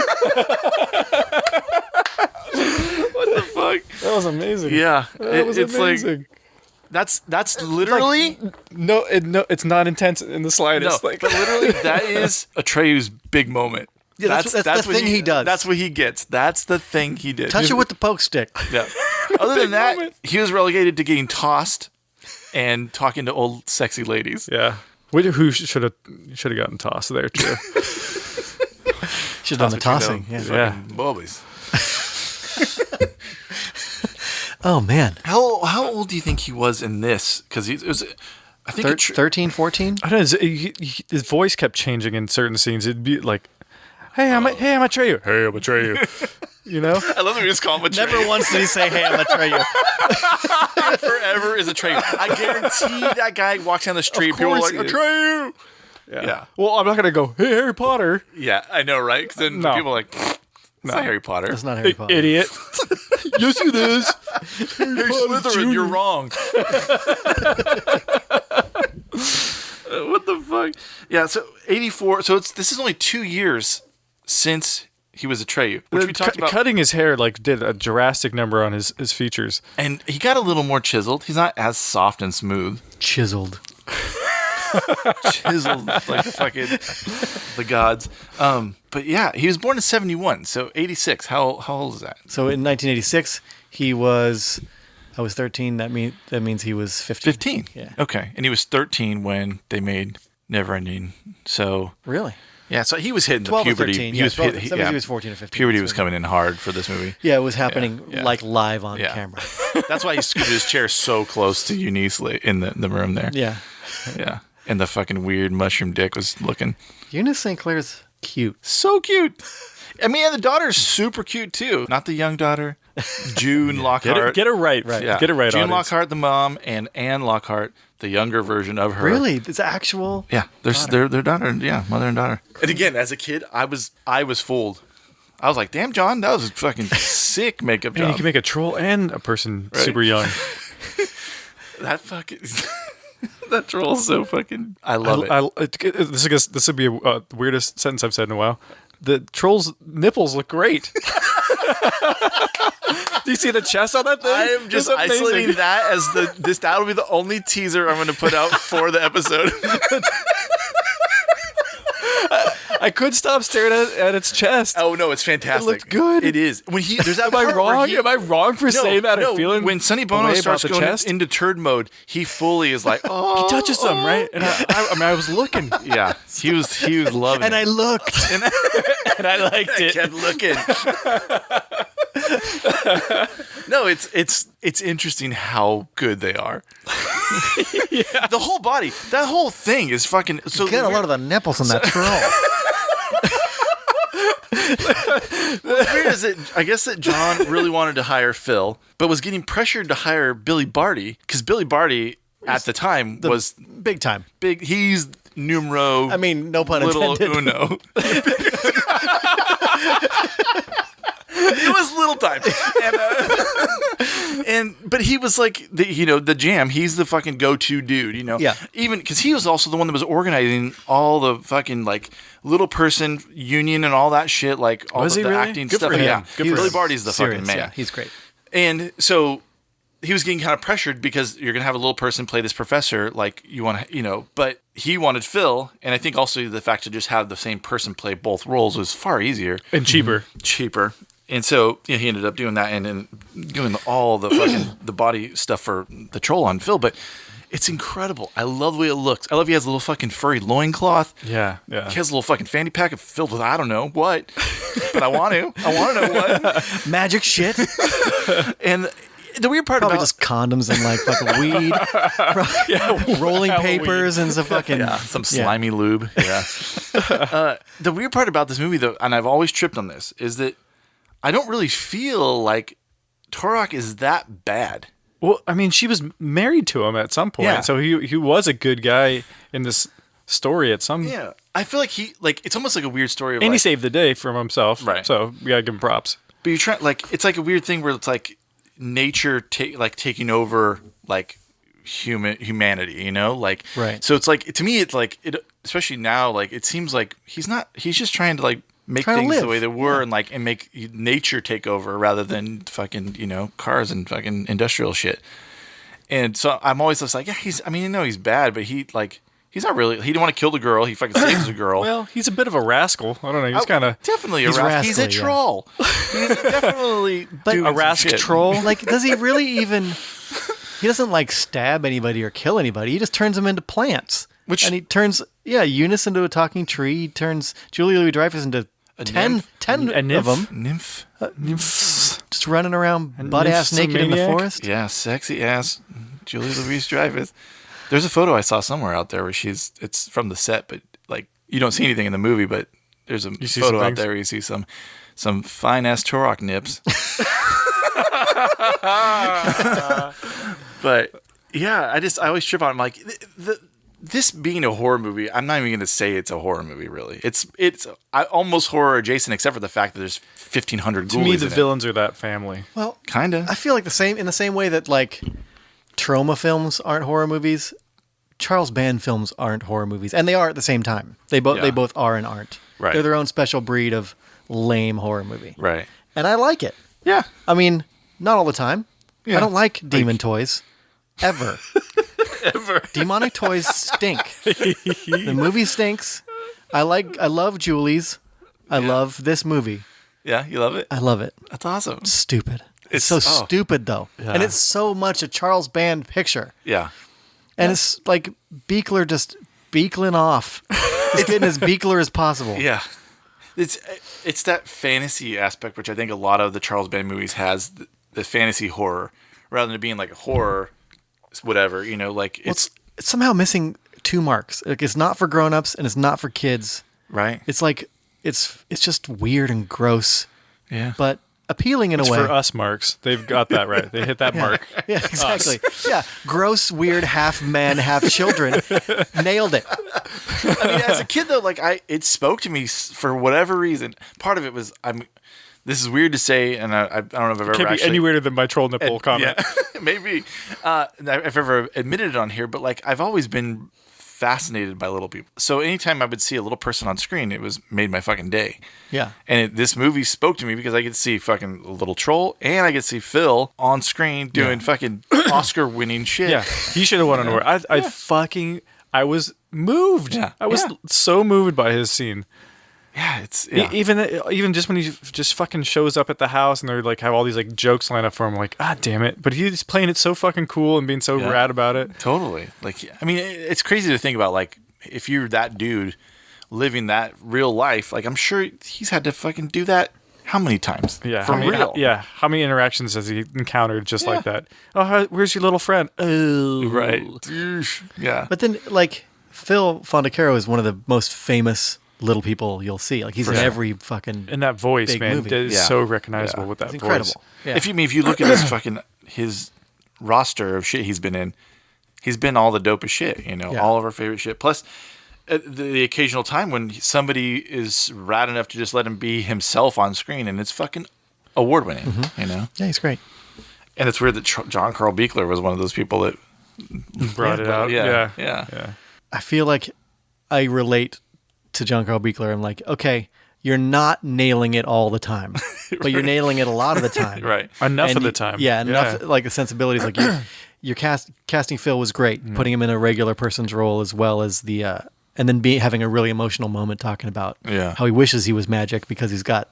What the fuck? That was amazing. Yeah, it's amazing. Like that's literally it's not intense in the slightest. No, but literally that is Atreyu's big moment. Yeah, that's the thing he does. That's what he gets. That's the thing he did. Touch it with the poke stick. Yeah. Other than that, he was relegated to getting tossed and talking to old sexy ladies. Yeah. Who should have gotten tossed there too? Should have done the tossing. Yeah. Bullies. Oh man. How old do you think he was in this? Because it was, I think 13, 14? I don't know. His voice kept changing in certain scenes. It'd be like, "Hey, I'm Atreyu. Hey, I'm Atreyu." You know? I love that we just call him Atreyu. Never once did he say, "Hey, I'm Atreyu." Forever is Atreyu. I guarantee that guy walks down the street. People are like, Atreyu. Yeah. Well, I'm not gonna go, "Hey, Harry Potter." Yeah, I know, right? Because then people are like, "It's not Harry Potter." It's not Harry Potter. Idiot. Yes, it is. Harry Slytherin, you're wrong. What the fuck? Yeah, so 84. So this is only 2 years since he was Atreyu, which we talked about. Cutting his hair did a drastic number on his features, and he got a little more chiseled. He's not as soft and smooth. Chiseled Like the gods. But yeah, he was born in 71, so 86. How old is that? So in 1986, I was 13. That means he was 15. 15. Yeah. Okay, and he was 13 when they made Neverending. So really. Yeah, so he was hitting the 12 puberty. or 13. He Yeah, was 12, he was 14 or 15. Puberty was coming in hard for this movie. Yeah, it was happening like live on camera. That's why he scooted his chair so close to Eunice in the room there. Yeah. Yeah. And the fucking weird mushroom dick was looking. Eunice St. Clair's cute. So cute. I mean, and the daughter's super cute too. Not the young daughter. June Lockhart. Get her right. Yeah. Get it right. June Lockhart, the mom, and Anne Lockhart, the younger version of her. Really? It's actual. Yeah, their daughter. Yeah, mother and daughter. And again, as a kid, I was fooled. I was like, "Damn, John, that was a fucking sick makeup job." Man, you can make a troll and a person super young. That fucking that troll's so fucking. I love it. This would be the weirdest sentence I've said in a while. The troll's nipples look great. Do you see the chest on that thing? I am just isolating that as that'll be the only teaser I'm going to put out for the episode. I couldn't stop staring at its chest. Oh no, it's fantastic. It looked good. It is. When there's that. Am I wrong? Am I wrong for saying that? No. Or feeling when Sonny Bono starts going into turd mode, he fully is like, oh. He touches them, right? And I was looking. Yeah, he was loving it. And I looked, and I liked it. I kept looking. No, it's interesting how good they are. Yeah. The whole body, that whole thing is fucking. So you got a lot of the nipples on that troll. What's weird is that I guess that John really wanted to hire Phil, but was getting pressured to hire Billy Barty because Billy Barty at the time was big time. Big. He's numero. I mean, no pun intended. Little uno. It was little time, but he was like the Jam. He's the fucking go-to dude, Yeah. Even because he was also the one that was organizing all the fucking like little person union and all that shit, like all the really? acting Good stuff. for him. Yeah, Good for Billy him. Barty's the Serious, fucking man. Yeah, he's great. And so he was getting kind of pressured because you're gonna have a little person play this professor, like you want to, but he wanted Phil, and I think also the fact to just have the same person play both roles was far easier and cheaper. Cheaper. And so he ended up doing that and then doing all the fucking the body stuff for the troll on Phil. But it's incredible. I love the way it looks. I love he has a little fucking furry loincloth. Yeah. He has a little fucking fanny pack filled with I don't know what, but I want to know what. Magic shit. And the weird part probably about just condoms and like fucking weed, rolling papers and some fucking some slimy lube. Yeah. The weird part about this movie though, and I've always tripped on this, is that I don't really feel like Turok is that bad. Well, I mean, she was married to him at some point, so he was a good guy in this story at some. Yeah, I feel like it's almost like a weird story. And he saved the day from himself, right? So we gotta give him props. But you're trying it's like a weird thing where it's like nature taking over like humanity, right. So it's like to me, it's like it, especially now, like it seems like he's just trying to like make things the way they were and make nature take over rather than fucking cars and fucking industrial shit. And so I'm always just like, yeah, he's bad, but he's not really. He didn't want to kill the girl. He fucking saves the girl. Well, he's a bit of a rascal. I don't know. He's kind of definitely a rascal. He's a troll. He's definitely a rascal troll. Like, does he really even? He doesn't like stab anybody or kill anybody. He just turns them into plants. And he turns Eunice into a talking tree. He turns Julia Louis-Dreyfus into 10 of them. Nymph. Just running around butt-ass naked in the forest. Yeah, sexy ass Julia Louis-Dreyfus. There's a photo I saw somewhere out there where it's from the set, but like you don't see anything in the movie, but there's a photo out there where you see some fine-ass Turok nips. But yeah, I always trip on. I'm like, this being a horror movie, I'm not even going to say it's a horror movie. Really, it's almost horror adjacent, except for the fact that there's 1,500 ghoulies. To me, the villains are that family. Well, kinda. I feel like in the same way that like trauma films aren't horror movies, Charles Band films aren't horror movies, and they are at the same time. They both are and aren't. Right. They're their own special breed of lame horror movie. Right. And I like it. Yeah. I mean, not all the time. Yeah. I don't like demon toys. Ever. Demonic toys stink. The movie stinks. I love Julie's. I love this movie. Yeah, you love it? I love it. That's awesome. Stupid. It's so stupid though. Yeah. And it's so much a Charles Band picture. Yeah. And it's like Beekler just beekling off. It's getting as Beekler as possible. Yeah. It's that fantasy aspect, which I think a lot of the Charles Band movies has, the fantasy horror, rather than it being like a horror, whatever, like it's somehow missing two marks. Like it's not for grown-ups and it's not for kids. Right. It's like, it's just weird and gross. Yeah. But appealing in it's a way. For us marks. They've got that right. They hit that mark. Yeah, exactly. Yeah. Gross, weird, half man, half children. Nailed it. I mean, as a kid though, like it spoke to me for whatever reason. Part of it was this is weird to say, and I don't know if I've ever can't be any weirder than my troll nipple comment. Yeah, maybe. If I've ever admitted it on here, but like I've always been fascinated by little people. So anytime I would see a little person on screen, it made my fucking day. Yeah. And this movie spoke to me because I get to see fucking a little troll, and I get to see Phil on screen doing fucking Oscar-winning shit. Yeah, he should have won an award. I was moved. Yeah. I was so moved by his scene. Yeah, even just when he just fucking shows up at the house and they're like have all these like jokes lined up for him, like, damn it. But he's playing it so fucking cool and being so rad about it. Totally. Like, I mean, it's crazy to think about, like, if you're that dude living that real life, like, I'm sure he's had to fucking do that how many times? Yeah. For real. How many interactions has he encountered just like that? Oh, where's your little friend? Oh. Right. Yeah. But then, like, Phil Fondacaro is one of the most famous little people you'll see. Like he's in every fucking and that voice, big man, movie. is so recognizable with that it's voice. incredible. Yeah. If you look at his roster of shit he's been in, he's been all the dopest shit. All of our favorite shit. Plus, the occasional time when somebody is rad enough to just let him be himself on screen, and it's fucking award winning. Yeah, he's great. And it's weird that John Carl Buechler was one of those people that brought it out. Yeah. I feel like I relate to John Carl Buechler. I'm like, okay, you're not nailing it all the time, but you're nailing it a lot of the time. Right. Enough of the time. Yeah, enough. Like the sensibilities, like your casting Phil was great, putting him in a regular person's role as well as the, and then having a really emotional moment talking about how he wishes he was magic because he's got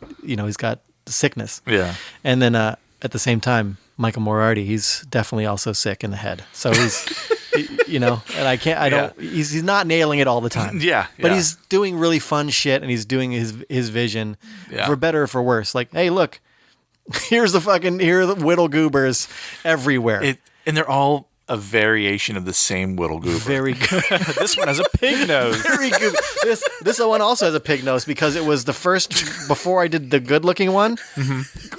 sickness. Yeah. And then at the same time, Michael Moriarty, he's definitely also sick in the head. So he's, and he's not nailing it all the time. Yeah. But he's doing really fun shit and he's doing his vision for better or for worse. Like, hey, look, here are the Whittle Goobers everywhere. And they're all a variation of the same Whittle Goober. Very good. This one has a pig nose. Very good. This one also has a pig nose because it was the first, before I did the good looking one,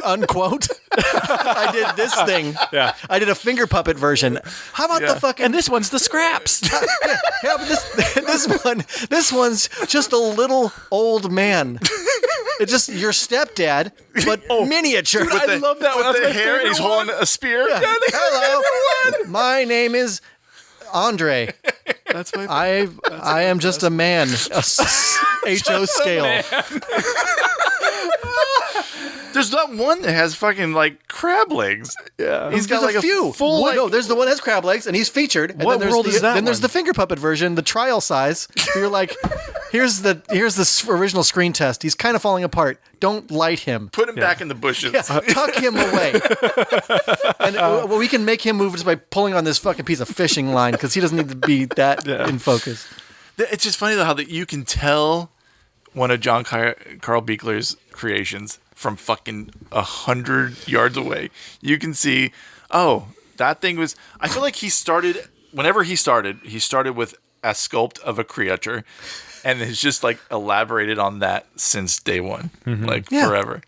unquote. I did this thing. Yeah. I did a finger puppet version. How about the fucking... And this one's the scraps. Yeah, but this one's just a little old man. It's just your stepdad, but miniature. Dude, I love that one. With the hair, and he's holding a spear. Yeah. Hello. My name is Andre. That's my. I am just a man. HO scale. There's that one that has fucking like crab legs. Yeah, he's got like a few. full. No, there's the one that has crab legs, and he's featured. And what then world is that? Then there's the finger puppet version, the trial size. You're like, here's the original screen test. He's kind of falling apart. Don't light him. Put him back in the bushes. Yeah, tuck him away. And we can make him move just by pulling on this fucking piece of fishing line because he doesn't need to be that in focus. It's just funny though how that you can tell one of John Carl Buechler's creations from fucking 100 yards away. You can see, oh, that thing was. I feel like he started with a sculpt of a creature, and has just like elaborated on that since day one, forever.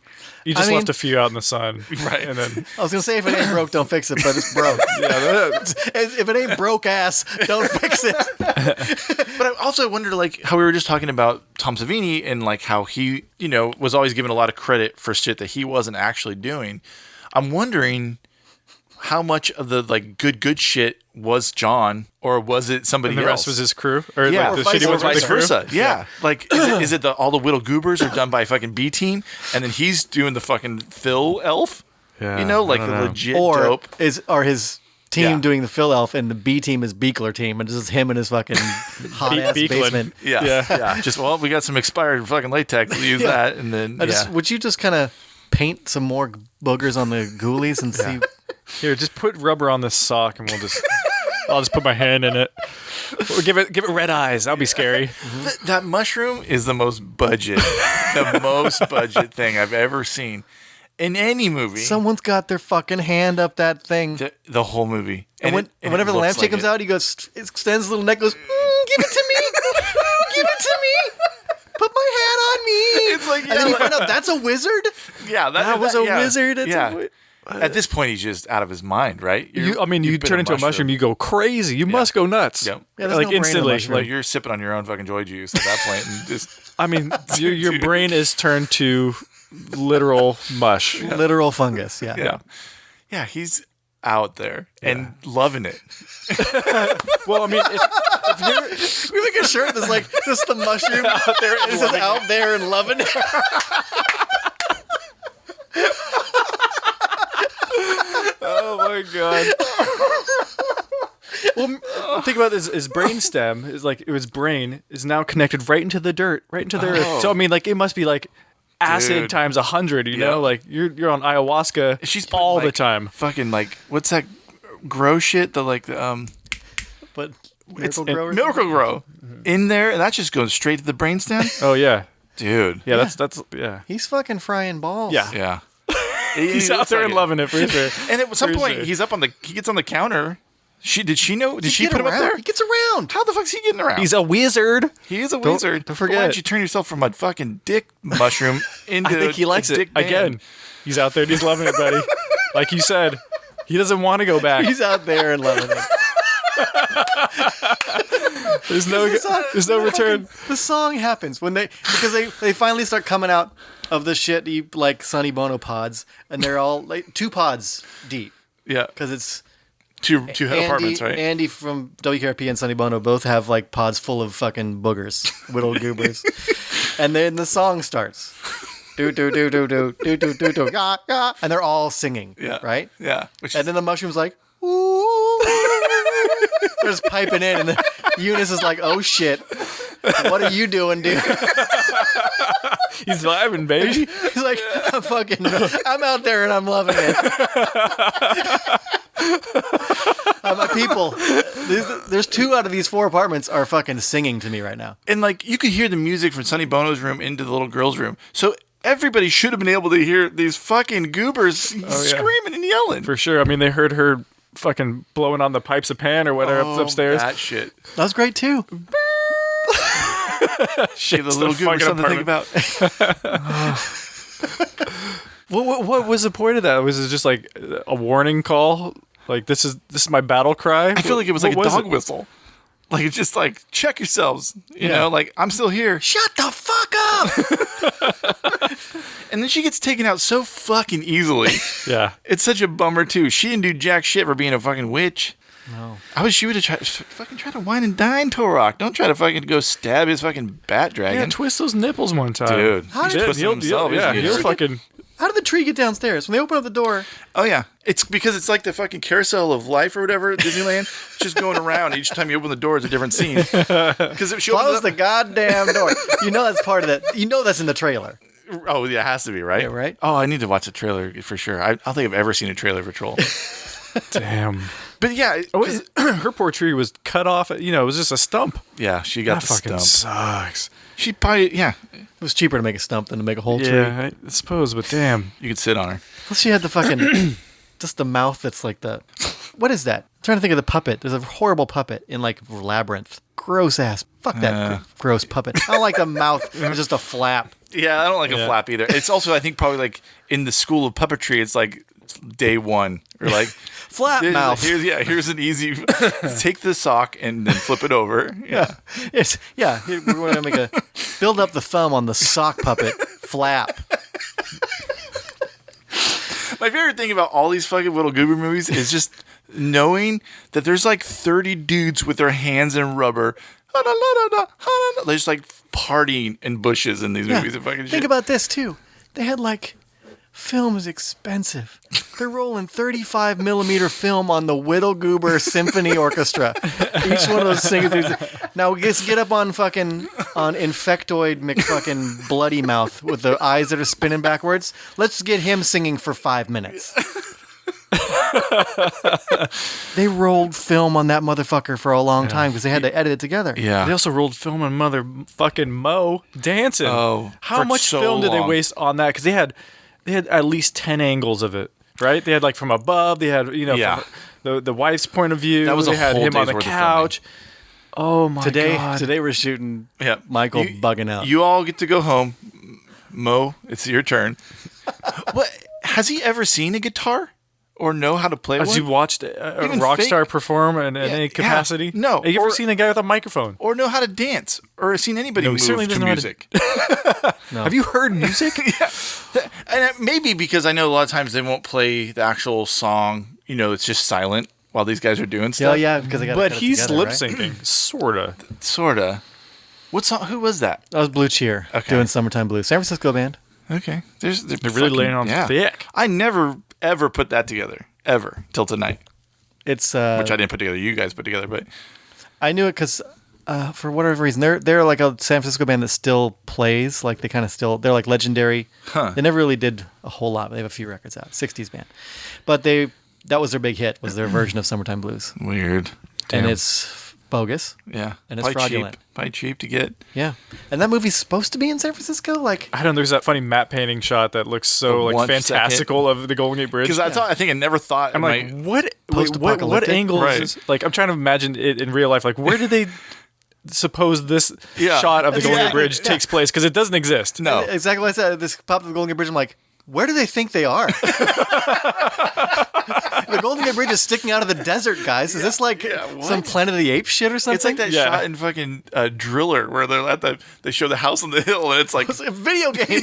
You just left a few out in the sun, right? And then I was gonna say, if it ain't broke, don't fix it, but it's broke. If it ain't broke ass, don't fix it. But I also wondered, like, how we were just talking about Tom Savini and like how he, was always given a lot of credit for shit that he wasn't actually doing. I'm wondering how much of the like good shit was John, or was it somebody else? The rest was his crew, or yeah, like the or shitty ones vice versa. Crew? Yeah, like is it all the Whittle Goobers are done by fucking B Team, and then he's doing the fucking Phil Elf? Yeah, like the legit Or dope. are his team doing the Phil Elf, and the B team is Buechler team, and it's just him in his fucking hot ass basement. Yeah. Just we got some expired fucking latex. We'll use that, and then Would you just kind of paint some more boogers on the ghoulies and see? Here, just put rubber on this sock, and I'll just put my hand in it. Or give it red eyes. That'll be scary. That mushroom is the most budget thing I've ever seen in any movie. Someone's got their fucking hand up that thing. The whole movie. And whenever the lampshade comes out, he goes, extends his little neck, goes, give it to me. Give it to me. Put my hand on me. It's like, and then you find out that's a wizard? Yeah, that was a wizard. At this point, he's just out of his mind, right? You turn into a mushroom, you go crazy. You must go nuts. Yep. Yeah, like no instantly. Like you're sipping on your own fucking joy juice at that point. And just, I mean, your brain is turned to literal mush. Literal fungus, yeah. Yeah, he's out there and loving it. Well, I mean, if we make a shirt that's like, this the mushroom out there, and it says out there and loving it. Oh my god. Well, think about this. His brain stem is like his brain is now connected right into the dirt, right into the earth. So I mean, like it must be like acid times 100. You know, like you're on ayahuasca. She's all the time. Fucking like what's that grow shit? But Miracle Grow in there, and that just goes straight to the brainstem. Oh yeah, dude. Yeah, that's yeah. He's fucking frying balls. Yeah. He's out there and loving it for sure. And at some point, he gets on the counter. Did she know? Did she put him up there? He gets around. How the fuck's he getting around? He's a wizard. He is a wizard. Don't forget. Why don't you turn yourself from a fucking dick mushroom into? I think he likes it. Again, he's out there and he's loving it, buddy. Like you said, he doesn't want to go back. He's out there and loving it. There's no return. The song happens because they finally start coming out of the shit like Sonny Bono pods, and they're all like 2 pods deep. Yeah, because it's two apartments, right? Andy from WKRP and Sonny Bono both have like pods full of fucking boogers, Whittle Goobers, and then the song starts. Do do do do do do do do do ga ga, and they're all singing. Yeah, right. Yeah, and then the mushroom's like, ooh. They're just piping in, and then Eunice is like, "Oh shit, what are you doing, dude?" He's vibing, baby. He's like, I'm out there and I'm loving it. My people, there's 2 out of these 4 apartments are fucking singing to me right now. And like you could hear the music from Sonny Bono's room into the little girl's room. So everybody should have been able to hear these fucking goobers screaming and yelling. For sure. I mean, they heard her fucking blowing on the pipes of Pan or whatever upstairs. That shit. That was great too. Shit, the little goober something to think about. What was the point of that? Was it just like a warning call? Like this is my battle cry? I feel like it was like a dog whistle. Like it's just like check yourselves. You know, like I'm still here. Shut the fuck up. And then she gets taken out so fucking easily. Yeah. It's such a bummer too. She didn't do jack shit for being a fucking witch. No. She would have tried to wine and dine Torok. Don't try to fucking go stab his fucking bat dragon. Yeah, twist those nipples one time. Dude. How did he'll fucking... How did the tree get downstairs? When they open up the door... Oh, yeah. It's because it's like the fucking carousel of life or whatever at Disneyland. It's just going around. Each time you open the door, it's a different scene. Because if she close the goddamn door. You know that's part of that. You know that's in the trailer. Oh, yeah, it has to be, right? Yeah, right? Oh, I need to watch the trailer for sure. I don't think I've ever seen a trailer for Troll. Damn. But yeah, her poor tree was cut off. It was just a stump. Yeah, she got the fucking stump. Sucks. She probably It was cheaper to make a stump than to make a whole tree. Yeah, I suppose, but damn. You could sit on her. Plus, she had the fucking just the mouth that's like the. What is that? I'm trying to think of the puppet. There's a horrible puppet in like Labyrinth. Gross ass. Fuck that gross puppet. I don't like the mouth. It's just a flap. Yeah, I don't like a flap either. It's also, I think, probably like in the school of puppetry, it's like day one or like flap mouth. Here's an easy. Take the sock and then flip it over. Yeah. We're gonna make build up the thumb on the sock puppet flap. My favorite thing about all these fucking Little Goober movies is just knowing that there's like 30 dudes with their hands in rubber. They're just like partying in bushes in these movies. And fucking shit. Think about this too. They had like film is expensive. They're rolling 35 millimeter film on the Whittle Goober Symphony Orchestra. Each one of those singers. Now get up on Infectoid McFucking Bloody Mouth with the eyes that are spinning backwards. Let's get him singing for 5 minutes. They rolled film on that motherfucker for a long time because they had to edit it together. Yeah. They also rolled film on motherfucking Mo dancing. Oh, how much film did they waste on that? Because they had at least 10 angles of it, right? They had like from above. They had from the wife's point of view. That was they had whole him on the couch. Oh my god! Today we're shooting. Michael bugging out. You all get to go home. Mo, it's your turn. What has he ever seen a guitar? Or know how to play one? Has you watched a rock star perform in any capacity? No. Have you ever seen a guy with a microphone? Or know how to dance? Or seen anybody move to music? No. Have you heard music? And maybe because I know a lot of times they won't play the actual song. It's just silent while these guys are doing stuff. Yeah, because they got. But he's lip syncing, sorta. What song? Who was that? That was Blue Cheer doing "Summertime Blues." San Francisco band. Okay, they're really laying on thick. I never ever put that together ever till tonight. It's which I didn't put together. You guys put together, but I knew it because for whatever reason they're like a San Francisco band that still plays. Like they kind of still they're like legendary. They never really did a whole lot. They have a few records out. 60s band, but that was their big hit. Was their version of "Summertime Blues." Weird. Damn. And it's bogus. Yeah, and it's fraudulent. Probably cheap to get. Yeah, and that movie's supposed to be in San Francisco. Like I don't know. There's that funny matte painting shot that looks so like fantastical of the Golden Gate Bridge. Because I think I never thought. I'm like, what angle is this? Like I'm trying to imagine it in real life. Like where did they suppose this shot of the Golden Gate Bridge takes place? Because it doesn't exist. No, exactly what I said. This pop of the Golden Gate Bridge. I'm like, where do they think they are? The Golden Gate Bridge is sticking out of the desert, guys. Is this like some Planet of the Apes shit or something? It's like that shot in fucking Driller where they're they show the house on the hill and it's like it's a video game.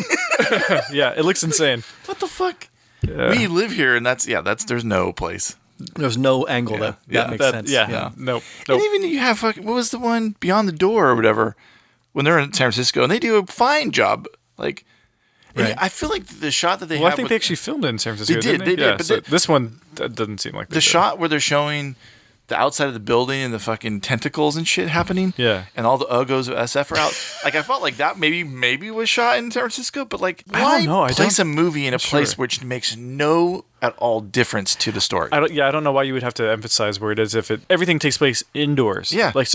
Yeah, it looks insane. What the fuck? Yeah. We live here and there's no place. There's no angle that makes sense. Yeah. Nope. And even you have what was the one Beyond the Door or whatever when they're in San Francisco and they do a fine job. Like right. I feel like the shot that they have. I think they actually filmed it in San Francisco. They did. But so this one doesn't seem like the shot where they're showing the outside of the building and the fucking tentacles and shit happening. Yeah. And all the Uggos of SF are out. Like I felt like that maybe was shot in San Francisco, but like I don't know. Place a movie in a place which makes no at all difference to the story. I don't know why you would have to emphasize where it is if everything takes place indoors. Yeah. Like